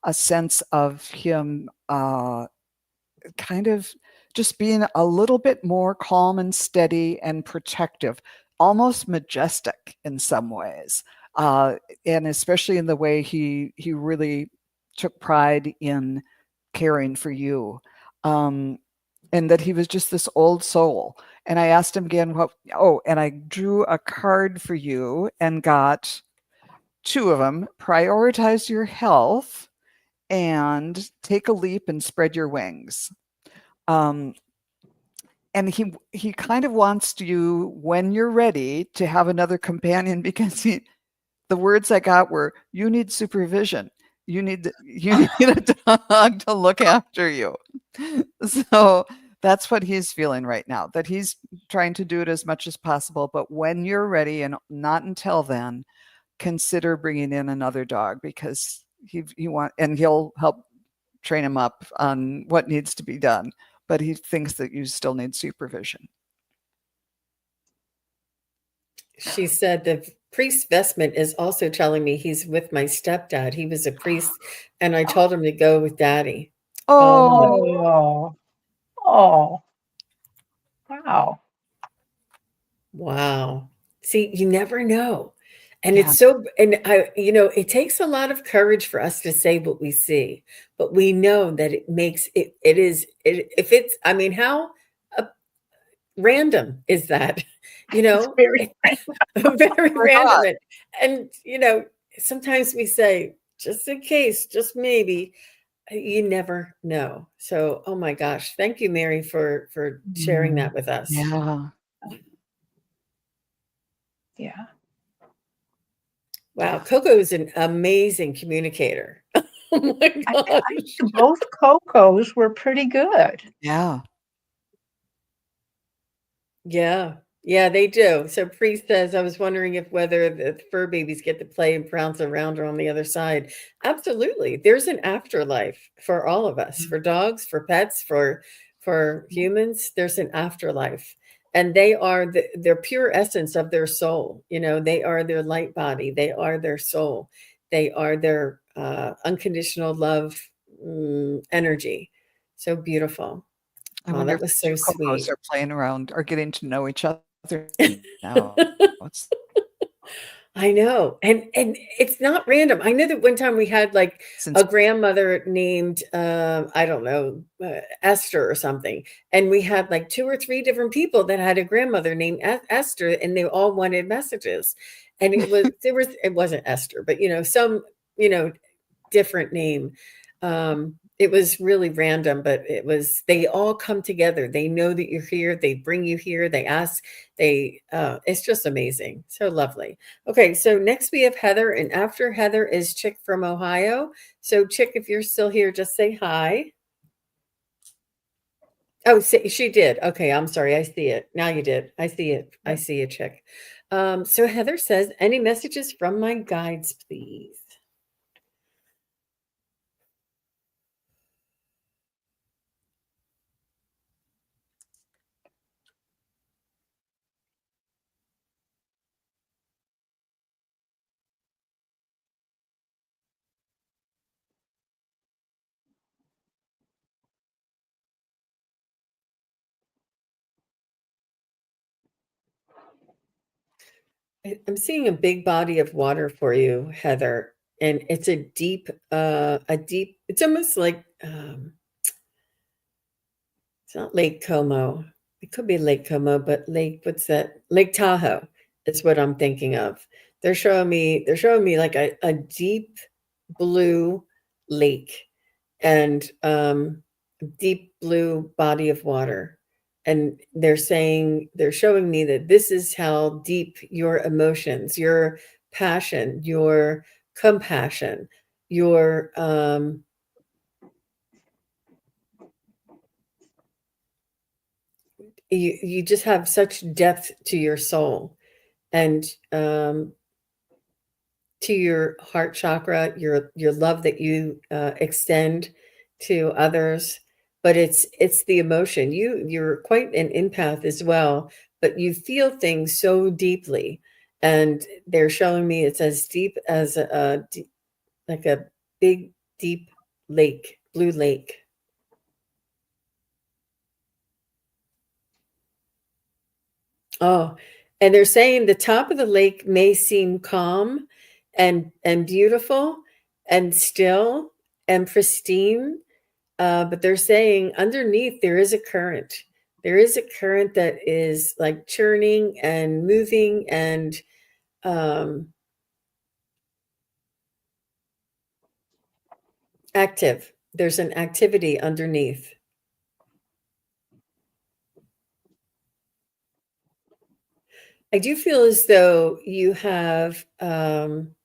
a sense of him kind of just being a little bit more calm and steady and protective, almost majestic in some ways. And especially in the way he really took pride in caring for you. And that he was just this old soul. And I asked him again, and I drew a card for you and got two of them. Prioritize your health and take a leap and spread your wings. Um, and he kind of wants you, when you're ready, to have another companion, because the words I got were, you need supervision. You need a dog to look after you. So that's what he's feeling right now, that he's trying to do it as much as possible. But when you're ready, and not until then, consider bringing in another dog, because he'll help train him up on what needs to be done. But he thinks that you still need supervision. She said the priest vestment is also telling me he's with my stepdad. He was a priest, and I told him to go with daddy. Oh, Oh, wow. Wow. See, you never know. And yeah. it takes a lot of courage for us to say what we see, but we know that if it's, I mean, how uh, random is that? It's very Very For a dog. random. And sometimes we say, just in case, just maybe, you never know. So, oh my gosh, thank you, Mary, for sharing that with us. Yeah. yeah. Wow, Coco is an amazing communicator. Oh my I gosh. think both Cocos were pretty good. Yeah. Yeah. Yeah, they do. So Priest says, I was wondering if whether the fur babies get to play and prance around or on the other side. Absolutely. There's an afterlife for all of us, for dogs, for pets, for humans. There's an afterlife. And they are their pure essence of their soul. They are their light body. They are their soul. They are their unconditional love energy. So beautiful. I Oh, wonder that if the was so two Cocos sweet. are playing around or getting to know each other now. It's I know. And it's not random. I know that one time we had like since a grandmother named I don't know, Esther or something. And we had like two or three different people that had a grandmother named Esther, and they all wanted messages. And it wasn't Esther, but some, you know, different name. It was really random, but they all come together. They know that you're here. They bring you here. They ask, it's just amazing. So lovely. Okay. So next we have Heather, and after Heather is Chick from Ohio. So Chick, if you're still here, just say hi. Oh, she did. Okay. I'm sorry. I see it. Now you did. I see it. I see it, Chick. So Heather says, any messages from my guides, please? I'm seeing a big body of water for you, Heather, and it's it's almost like, it's not Lake Como. It could be Lake Como, but what's that? Lake Tahoe is what I'm thinking of. They're showing me like a deep blue lake and deep blue body of water. And they're showing me that this is how deep your emotions, your passion, your compassion, your you just have such depth to your soul and to your heart chakra, your love that you extend to others. But it's the emotion. You're quite an empath as well, but you feel things so deeply, and they're showing me it's as deep as like a big deep lake, blue lake. Oh, and they're saying the top of the lake may seem calm and beautiful and still and pristine, but they're saying underneath there is a current. There is a current that is like churning and moving and um, active. There's an activity underneath. I do feel as though you have an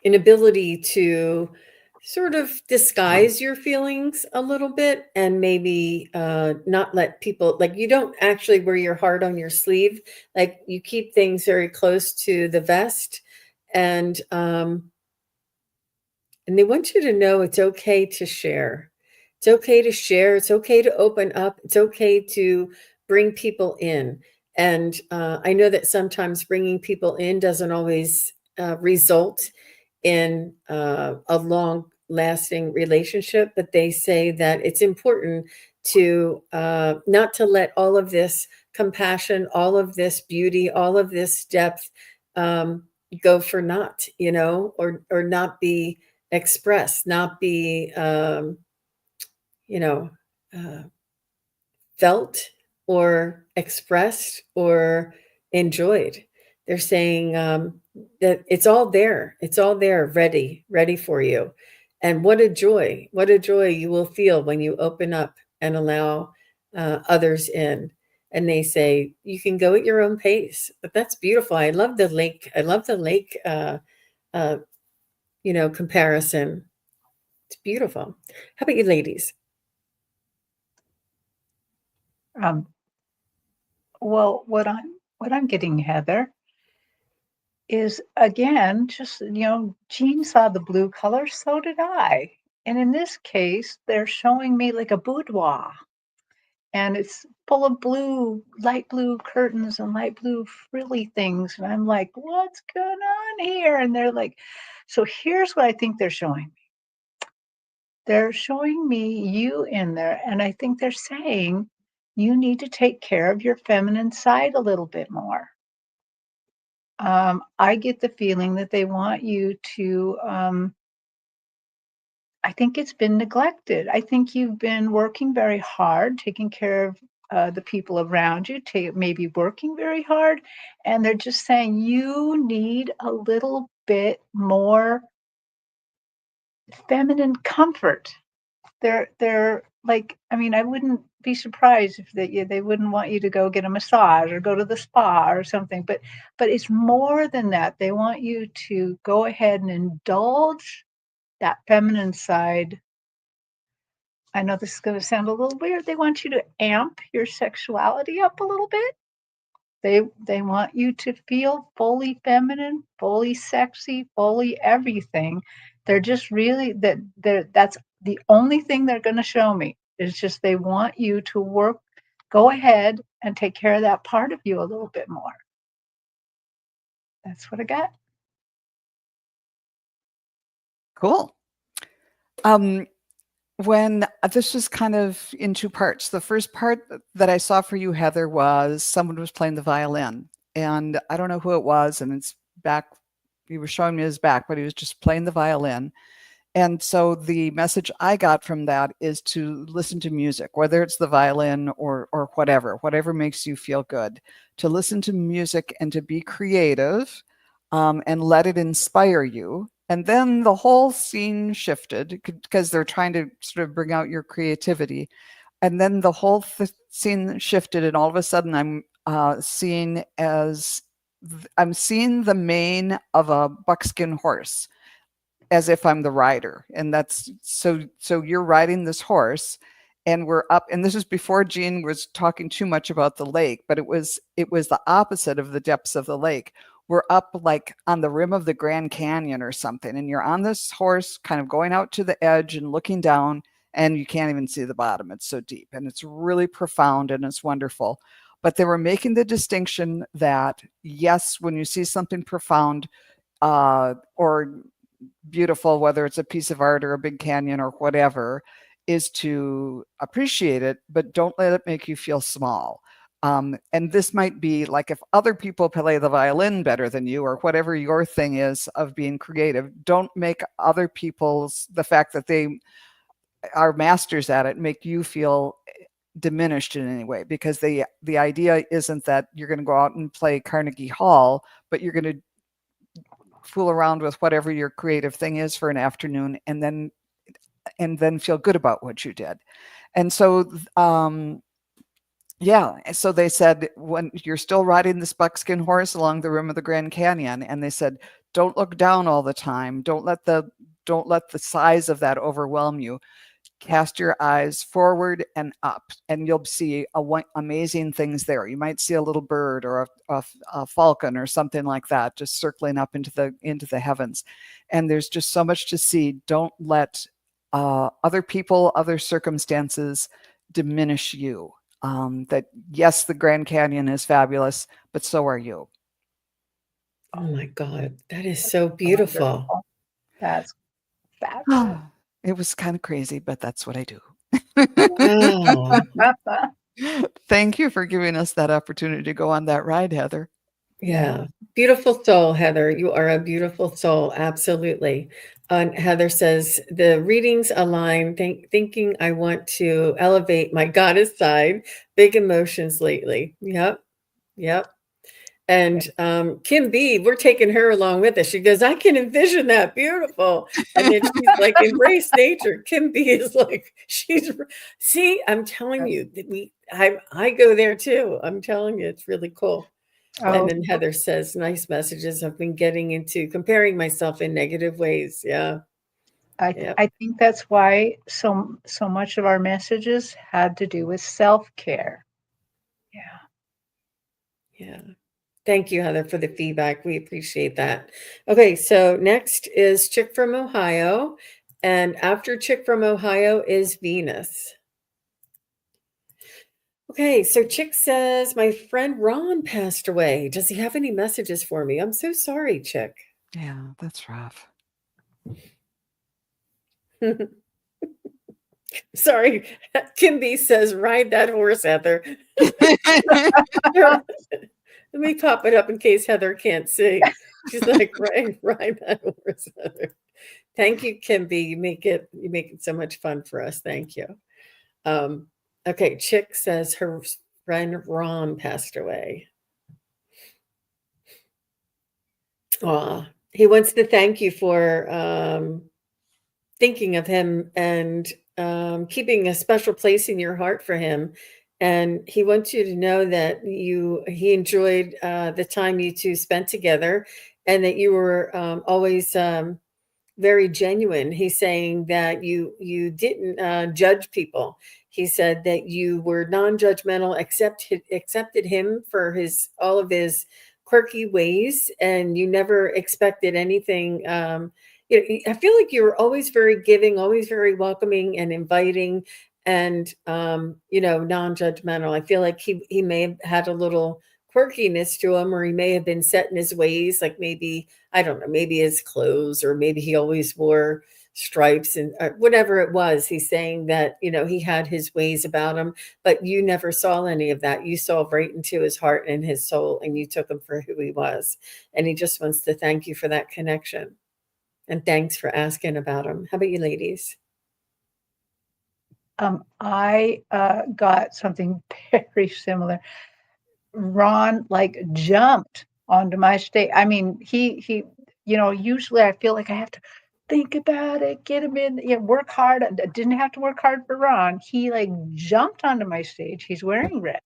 ability to sort of disguise your feelings a little bit and maybe not let people, like, you don't actually wear your heart on your sleeve, like you keep things very close to the vest. And um and they want you to know it's okay to share. It's okay to share. It's okay to open up. It's okay to bring people in. And I know that sometimes bringing people in doesn't always result in a long lasting relationship, but they say that it's important to not to let all of this compassion, all of this beauty, all of this depth go for naught, or not be expressed, not be, you know, uh, felt or expressed or enjoyed. They're saying that it's all there. It's all there, ready for you. And what a joy you will feel when you open up and allow others in. And they say you can go at your own pace. But that's beautiful. I love the lake. I love the lake, uh, comparison. It's beautiful. How about you, ladies? Um, well, what I'm getting, Heather, is again just Jean saw the blue color, so did I. And in this case, they're showing me like a boudoir, and it's full of blue, light blue curtains and light blue frilly things. And I'm like, what's going on here? And they're like, so here's what I think they're showing me. They're showing me you in there, and I think they're saying you need to take care of your feminine side a little bit more. I get the feeling that they want you to, I think it's been neglected. I think you've been working very hard, taking care of the people around you, maybe working very hard, and they're just saying you need a little bit more feminine comfort. They're like, I mean, I wouldn't be surprised if they wouldn't want you to go get a massage or go to the spa or something, but it's more than that. They want you to go ahead and indulge that feminine side. I know this is going to sound a little weird. They want you to amp your sexuality up a little bit. They want you to feel fully feminine, fully sexy, fully everything. They're just really that's the only thing they're going to show me. Is just they want you to go ahead and take care of that part of you a little bit more. That's what I got. Cool. When this was kind of in two parts. The first part that I saw for you, Heather, was someone was playing the violin. and I don't know who it was, and it's back. He was showing me his back, but he was just playing the violin. And so the message I got from that is to listen to music, whether it's the violin or whatever makes you feel good, to listen to music and to be creative, and let it inspire you. And then the whole scene shifted because they're trying to sort of bring out your creativity. And then the whole scene shifted, and all of a sudden I'm seeing the mane of a buckskin horse as if I'm the rider. And that's so you're riding this horse, and we're up, and this is before Jean was talking too much about the lake, but it was the opposite of the depths of the lake. We're up like on the rim of the Grand Canyon or something, and you're on this horse kind of going out to the edge and looking down, and you can't even see the bottom. It's so deep, and it's really profound, and it's wonderful. But they were making the distinction that, yes, when you see something profound or beautiful, whether it's a piece of art or a big canyon or whatever, is to appreciate it, but don't let it make you feel small. And this might be like if other people play the violin better than you, or whatever your thing is of being creative, don't make other people's, the fact that they are masters at it, make you feel diminished in any way, because the idea isn't that you're going to go out and play Carnegie Hall, but you're going to fool around with whatever your creative thing is for an afternoon, and then feel good about what you did. And so so they said, when you're still riding this buckskin horse along the rim of the Grand Canyon, and they said, don't look down all the time, don't let the size of that overwhelm you. Cast your eyes forward and up, and you'll see amazing things there. You might see a little bird or a falcon or something like that, just circling up into the heavens. And there's just so much to see. Don't let other people, other circumstances diminish you. That yes, the Grand Canyon is fabulous, but so are you. Oh my God, that is so beautiful. That's fabulous. It was kind of crazy, but that's what I do. Wow. Thank you for giving us that opportunity to go on that ride, Heather. Yeah. Beautiful soul, Heather. You are a beautiful soul. Absolutely. Heather says, the readings align, thinking I want to elevate my goddess side, big emotions lately. Yep. Yep. And Kim B, we're taking her along with us. She goes, I can envision that. Beautiful. And then she's like, embrace nature. Kim B is like, see, I'm telling you that I go there too. I'm telling you, it's really cool. And then Heather says, nice messages. I've been getting into comparing myself in negative ways. Yeah. I think that's why so much of our messages had to do with self-care. Yeah. Yeah. Thank you, Heather, for the feedback. We appreciate that. Okay, so next is Chick from Ohio. And after Chick from Ohio is Venus. Okay, so Chick says, my friend Ron passed away. Does he have any messages for me? I'm so sorry, Chick. Yeah, that's rough. Sorry. Kim B says, ride that horse, Heather. Let me pop it up in case Heather can't see. She's like, ride that horse, Heather. Thank you, Kim B. You make it so much fun for us. Thank you. Okay, Chick says her friend Ron passed away. He wants to thank you for thinking of him and keeping a special place in your heart for him. And he wants you to know that he enjoyed the time you two spent together, and that you were always very genuine. He's saying that you didn't judge people. He said that you were non-judgmental, accepted him for all of his quirky ways, and you never expected anything. I feel like you were always very giving, always very welcoming and inviting, and non-judgmental. I feel like he may have had a little quirkiness to him, or he may have been set in his ways, like maybe, I don't know, maybe his clothes, or maybe he always wore stripes and whatever it was. He's saying that, he had his ways about him, but you never saw any of that. You saw right into his heart and his soul, and you took him for who he was. And he just wants to thank you for that connection. And thanks for asking about him. How about you, ladies? I got something very similar. Ron jumped onto my stage. I mean, he, usually I feel like I have to think about it, get him in, work hard. I didn't have to work hard for Ron. He jumped onto my stage. He's wearing red.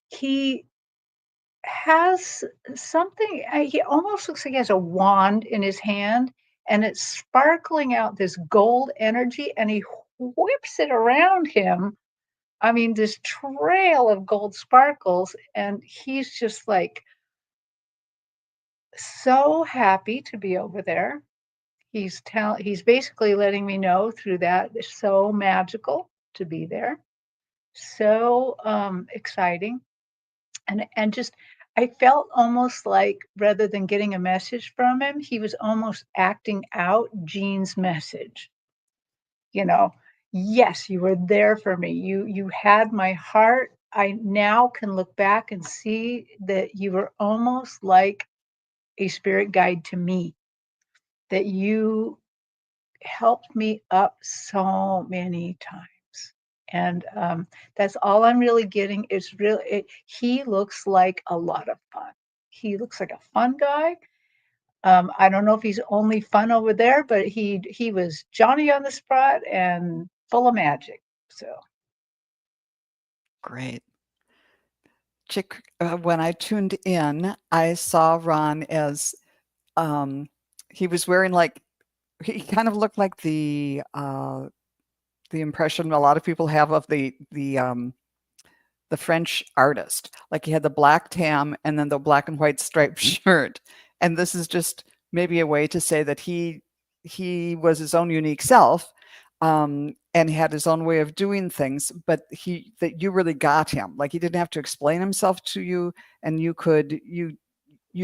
He has something, he almost looks like he has a wand in his hand, and it's sparkling out this gold energy, and he whips it around him. I mean, this trail of gold sparkles, and he's just so happy to be over there. He's basically letting me know through that it's so magical to be there, so exciting, and just I felt almost like, rather than getting a message from him, he was almost acting out Jean's message. Yes, you were there for me. You had my heart. I now can look back and see that you were almost like a spirit guide to me, that you helped me up so many times. And that's all I'm really getting. It's really, he looks like a lot of fun. He looks like a fun guy. I don't know if he's only fun over there, but he was Johnny on the spot and full of magic. So Great. Chick, when I tuned in, I saw Ron as he was wearing he kind of looked like the impression a lot of people have of the French artist. Like he had the black tam and then the black and white striped shirt. And this is just maybe a way to say that he was his own unique self, and had his own way of doing things, but that you really got him. Like he didn't have to explain himself to you, and you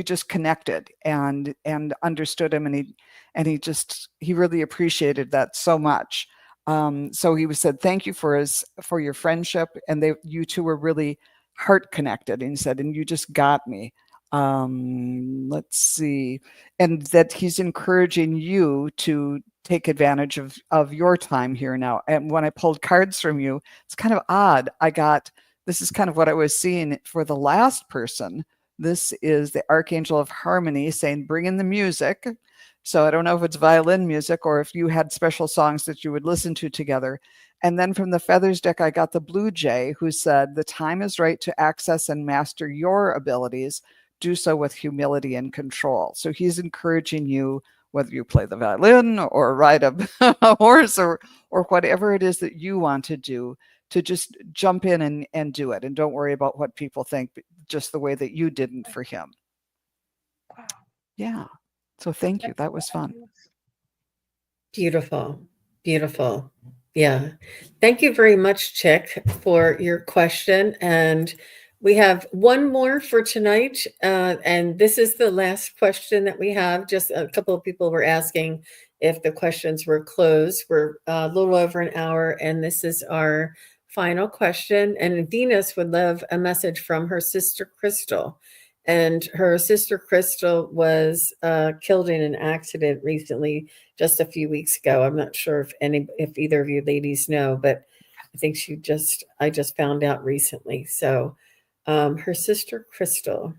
just connected and understood him, and he really appreciated that so much. So he said, thank you for your friendship. And you two were really heart connected. And he said, and you just got me. Let's see. And that he's encouraging you to take advantage of your time here now. And when I pulled cards from you, it's kind of odd. This is kind of what I was seeing for the last person. This is the Archangel of Harmony saying, bring in the music. So I don't know if it's violin music or if you had special songs that you would listen to together. And then from the Feathers deck, I got the Blue Jay, who said, the time is right to access and master your abilities. Do so with humility and control. So he's encouraging you, whether you play the violin or ride a horse or whatever it is that you want to do, to just jump in and do it. And don't worry about what people think, just the way that you didn't for him. wow. Yeah. So thank you. That was fun. Beautiful. Beautiful. Yeah. Thank you very much, Chick, for your question. And we have one more for tonight. And this is the last question that we have. Just a couple of people were asking if the questions were closed. We're a little over an hour, and this is our final question. And Venus would love a message from her sister, Crystal. And her sister Crystal was killed in an accident recently, just a few weeks ago. I'm not sure if either of you ladies know, but I think I just found out recently. So her sister Crystal.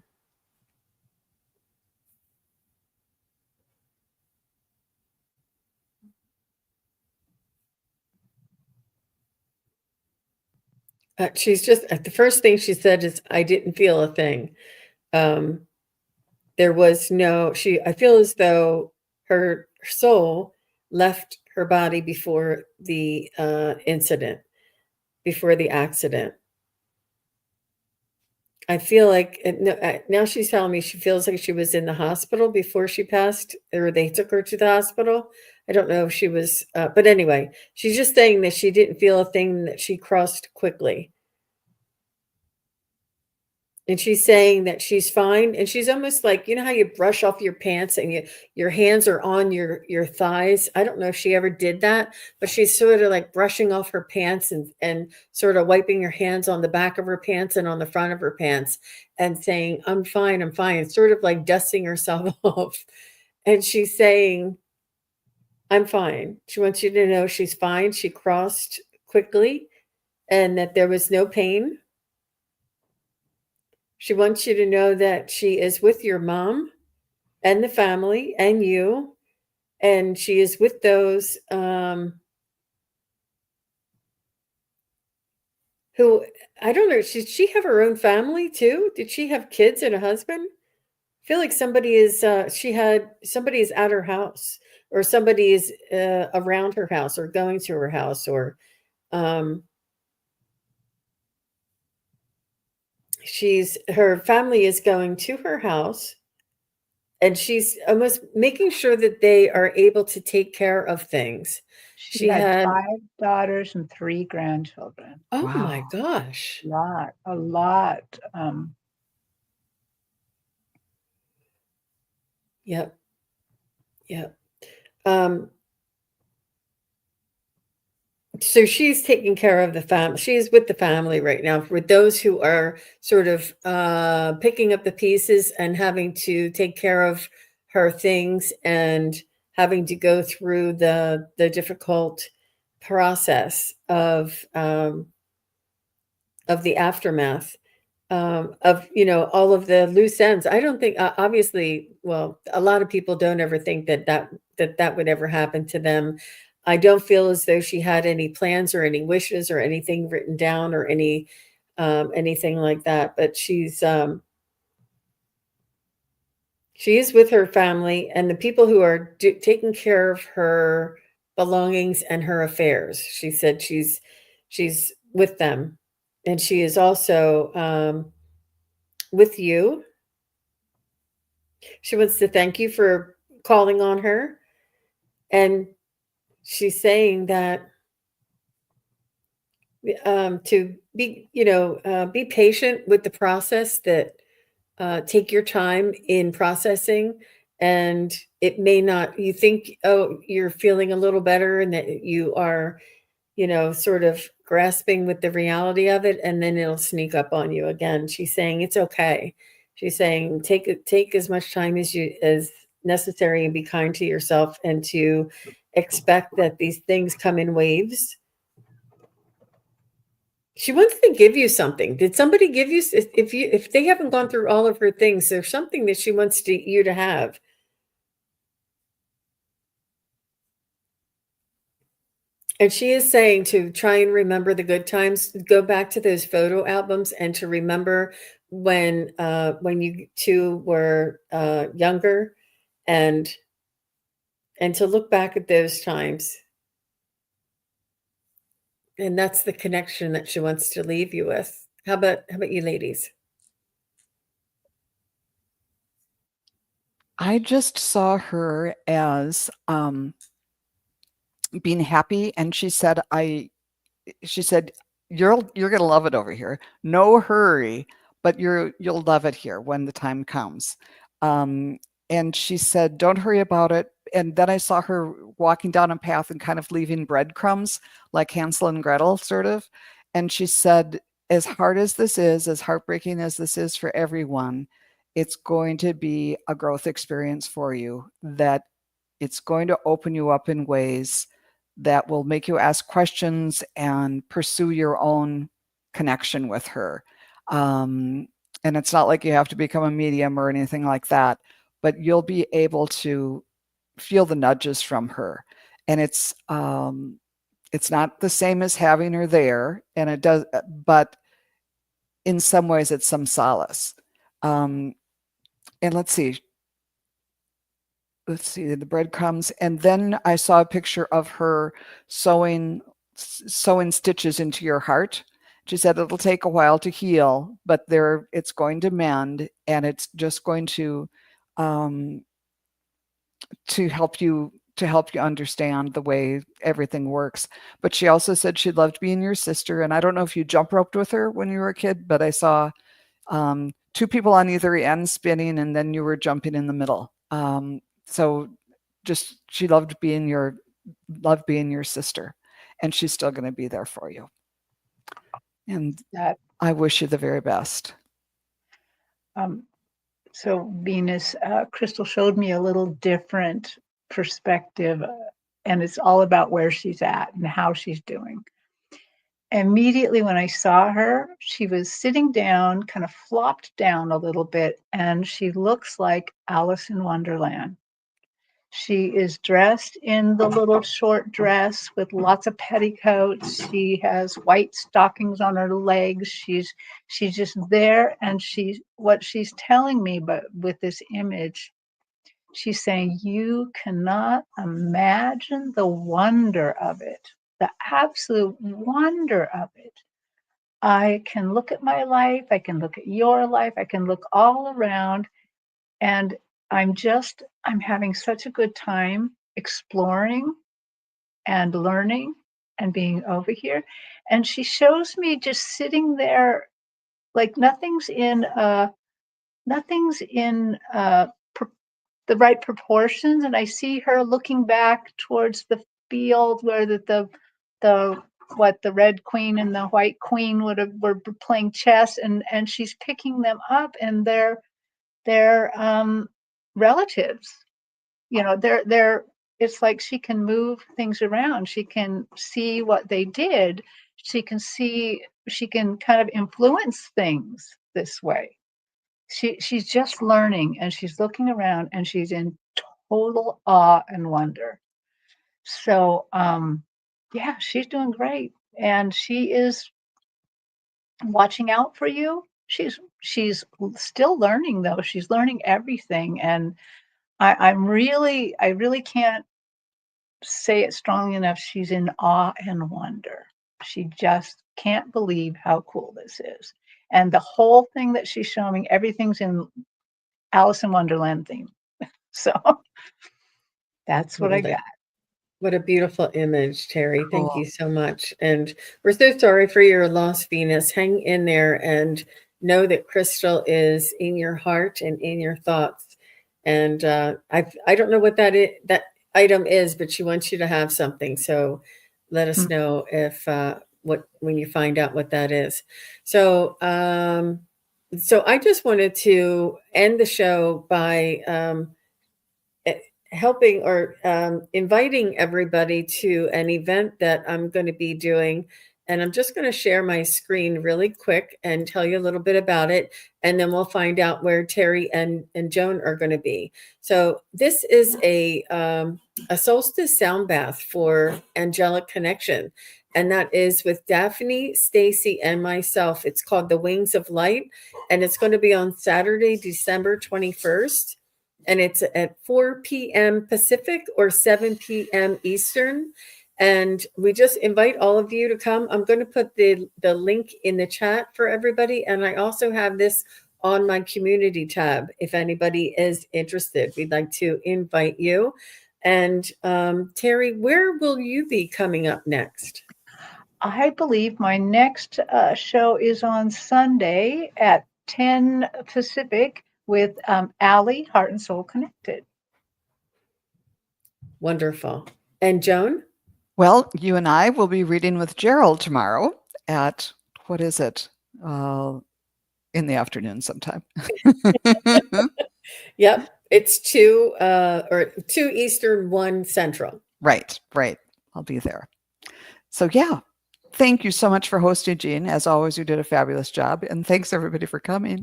She's just, the first thing she said is, I didn't feel a thing. There was I feel as though her soul left her body before the incident, before the accident. I feel like now she's telling me she feels like she was in the hospital before she passed, or they took her to the hospital. I don't know if she was, but anyway, she's just saying that she didn't feel a thing, that she crossed quickly. And she's saying that she's fine, and she's almost like, you know how you brush off your pants and your hands are on your thighs? I don't know if she ever did that, but she's sort of like brushing off her pants and sort of wiping her hands on the back of her pants and on the front of her pants and saying, I'm fine, I'm fine. Sort of like dusting herself off. And she's saying, I'm fine. She wants you to know she's fine. She crossed quickly and that there was no pain. She wants you to know that she is with your mom and the family and you, and she is with those who, I don't know, did she have her own family too? Did she have kids and a husband? I feel like somebody is, somebody is at her house, or somebody is around her house or going to her house, or um, her family is going to her house, and she's almost making sure that they are able to take care of things. She She had had, 5 daughters and 3 grandchildren. oh my Wow. gosh. A lot. Yep. Yep. Um, so she's taking care of the family. She's with the family right now, with those who are sort of picking up the pieces and having to take care of her things and having to go through the difficult process of the aftermath, of, you know, all of the loose ends. I don't think, obviously, well, a lot of people don't ever think that would ever happen to them. I don't feel as though she had any plans or any wishes or anything written down or anything like that. But she is with her family and the people who are taking care of her belongings and her affairs. She said she's with them, and she is also with you. She wants to thank you for calling on her, and she's saying that to be, be patient with the process, that take your time in processing, and it may not, you think, oh, you're feeling a little better and that you are, sort of grasping with the reality of it, and then it'll sneak up on you again. She's saying it's okay. She's saying take as much time as necessary, and be kind to yourself, and to expect that these things come in waves. She wants to give you something. Did somebody give you, if they haven't gone through all of her things, there's something that she wants you to have. And she is saying to try and remember the good times, go back to those photo albums, and to remember when you two were younger, and to look back at those times. And that's the connection that she wants to leave you with. How about you ladies? I just saw her as being happy, and she said you're gonna love it over here. No hurry, but you'll love it here when the time comes. And she said, don't hurry about it. And then I saw her walking down a path and kind of leaving breadcrumbs, like Hansel and Gretel, sort of. And she said, as hard as this is, as heartbreaking as this is for everyone, it's going to be a growth experience for you, that it's going to open you up in ways that will make you ask questions and pursue your own connection with her. And it's not like you have to become a medium or anything like that, but you'll be able to feel the nudges from her. And it's not the same as having her there, and it does, but in some ways it's some solace. And let's see the breadcrumbs. And then I saw a picture of her sewing stitches into your heart. She said it'll take a while to heal, but it's going to mend, and it's just going to help you understand the way everything works. But she also said she loved being your sister. And I don't know if you jump roped with her when you were a kid, but I saw two people on either end spinning, and then you were jumping in the middle. So just she loved being your sister, and she's still going to be there for you. And I wish you the very best. So Venus, Crystal showed me a little different perspective, and it's all about where she's at and how she's doing. Immediately when I saw her, she was sitting down, kind of flopped down a little bit, and she looks like Alice in Wonderland. She is dressed in the little short dress with lots of petticoats. She has white stockings on her legs. She's just there, and what she's telling me, but with this image, she's saying, you cannot imagine the wonder of it, the absolute wonder of it. I can look at my life, I can look at your life, I can look all around, and I'm having such a good time exploring and learning and being over here. And she shows me just sitting there, like nothing's in the right proportions. And I see her looking back towards the field where the red queen and the white queen were playing chess, and she's picking them up, and they're relatives. It's like she can move things around. She can see what they did. She can kind of influence things this way. She's just learning, and she's looking around, and she's in total awe and wonder. So, yeah, she's doing great, and she is watching out for you. She's still learning, though. She's learning everything, and I really can't say it strongly enough. She's in awe and wonder. She just can't believe how cool this is. And the whole thing that she's showing, everything's in Alice in Wonderland theme. So that's what I got. What a beautiful image, Terri. Thank you so much. And we're so sorry for your loss, Venus. Hang in there and know that Crystal is in your heart and in your thoughts. And I don't know what that item is, but she wants you to have something. So let us know if when you find out what that is. So I just wanted to end the show by helping or inviting everybody to an event that I'm going to be doing. And I'm just going to share my screen really quick and tell you a little bit about it. And then we'll find out where Terri and Joan are going to be. So this is a solstice sound bath for angelic connection. And that is with Daphne, Stacy, and myself. It's called The Wings of Light. And it's going to be on Saturday, December 21st. And it's at 4 p.m. Pacific or 7 p.m. Eastern. And we just invite all of you to come. I'm going to put the link in the chat for everybody. And I also have this on my community tab. If anybody is interested, we'd like to invite you. And Terri, where will you be coming up next? I believe my next show is on Sunday at 10 Pacific with Allie, Heart and Soul Connected. Wonderful. And Joan? Well, you and I will be reading with Gerald tomorrow at, what is it? In the afternoon sometime. Yep. It's 2 Eastern, 1 Central. Right. I'll be there. So yeah, thank you so much for hosting, Jean. As always, you did a fabulous job. And thanks everybody for coming.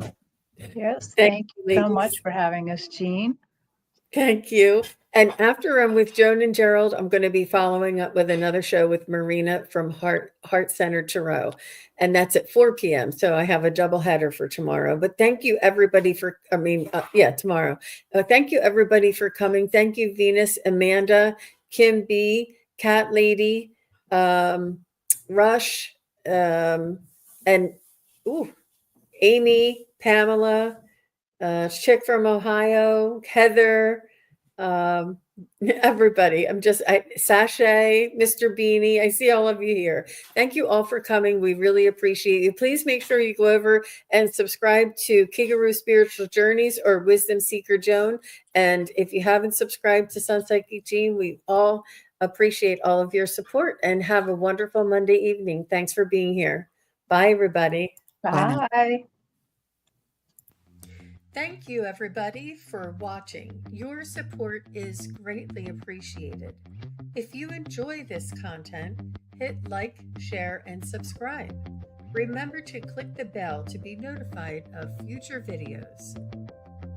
Yes, thank you so much for having us, Jean. Thank you. And after I'm with Joan and Gerald, I'm going to be following up with another show with Marina from Heart Center Tarot. And that's at 4 p.m. So I have a double header for tomorrow. But thank you, everybody, tomorrow. Thank you, everybody, for coming. Thank you, Venus, Amanda, Kim B, Cat Lady, Rush, and Amy, Pamela, chick from Ohio, Heather, Everybody, Sashay, Mr. Beanie, I see all of you here. Thank you all for coming. We really appreciate you. Please make sure you go over and subscribe to Kigaru Spiritual Journeys or Wisdom Seeker Joan. And if you haven't subscribed to SunPsychic Jean, we all appreciate all of your support, and have a wonderful Monday evening. Thanks for being here. Bye, everybody. Bye. Bye. Thank you, everybody, for watching. Your support is greatly appreciated. If you enjoy this content, hit like, share, and subscribe. Remember to click the bell to be notified of future videos.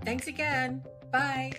Thanks again. Bye.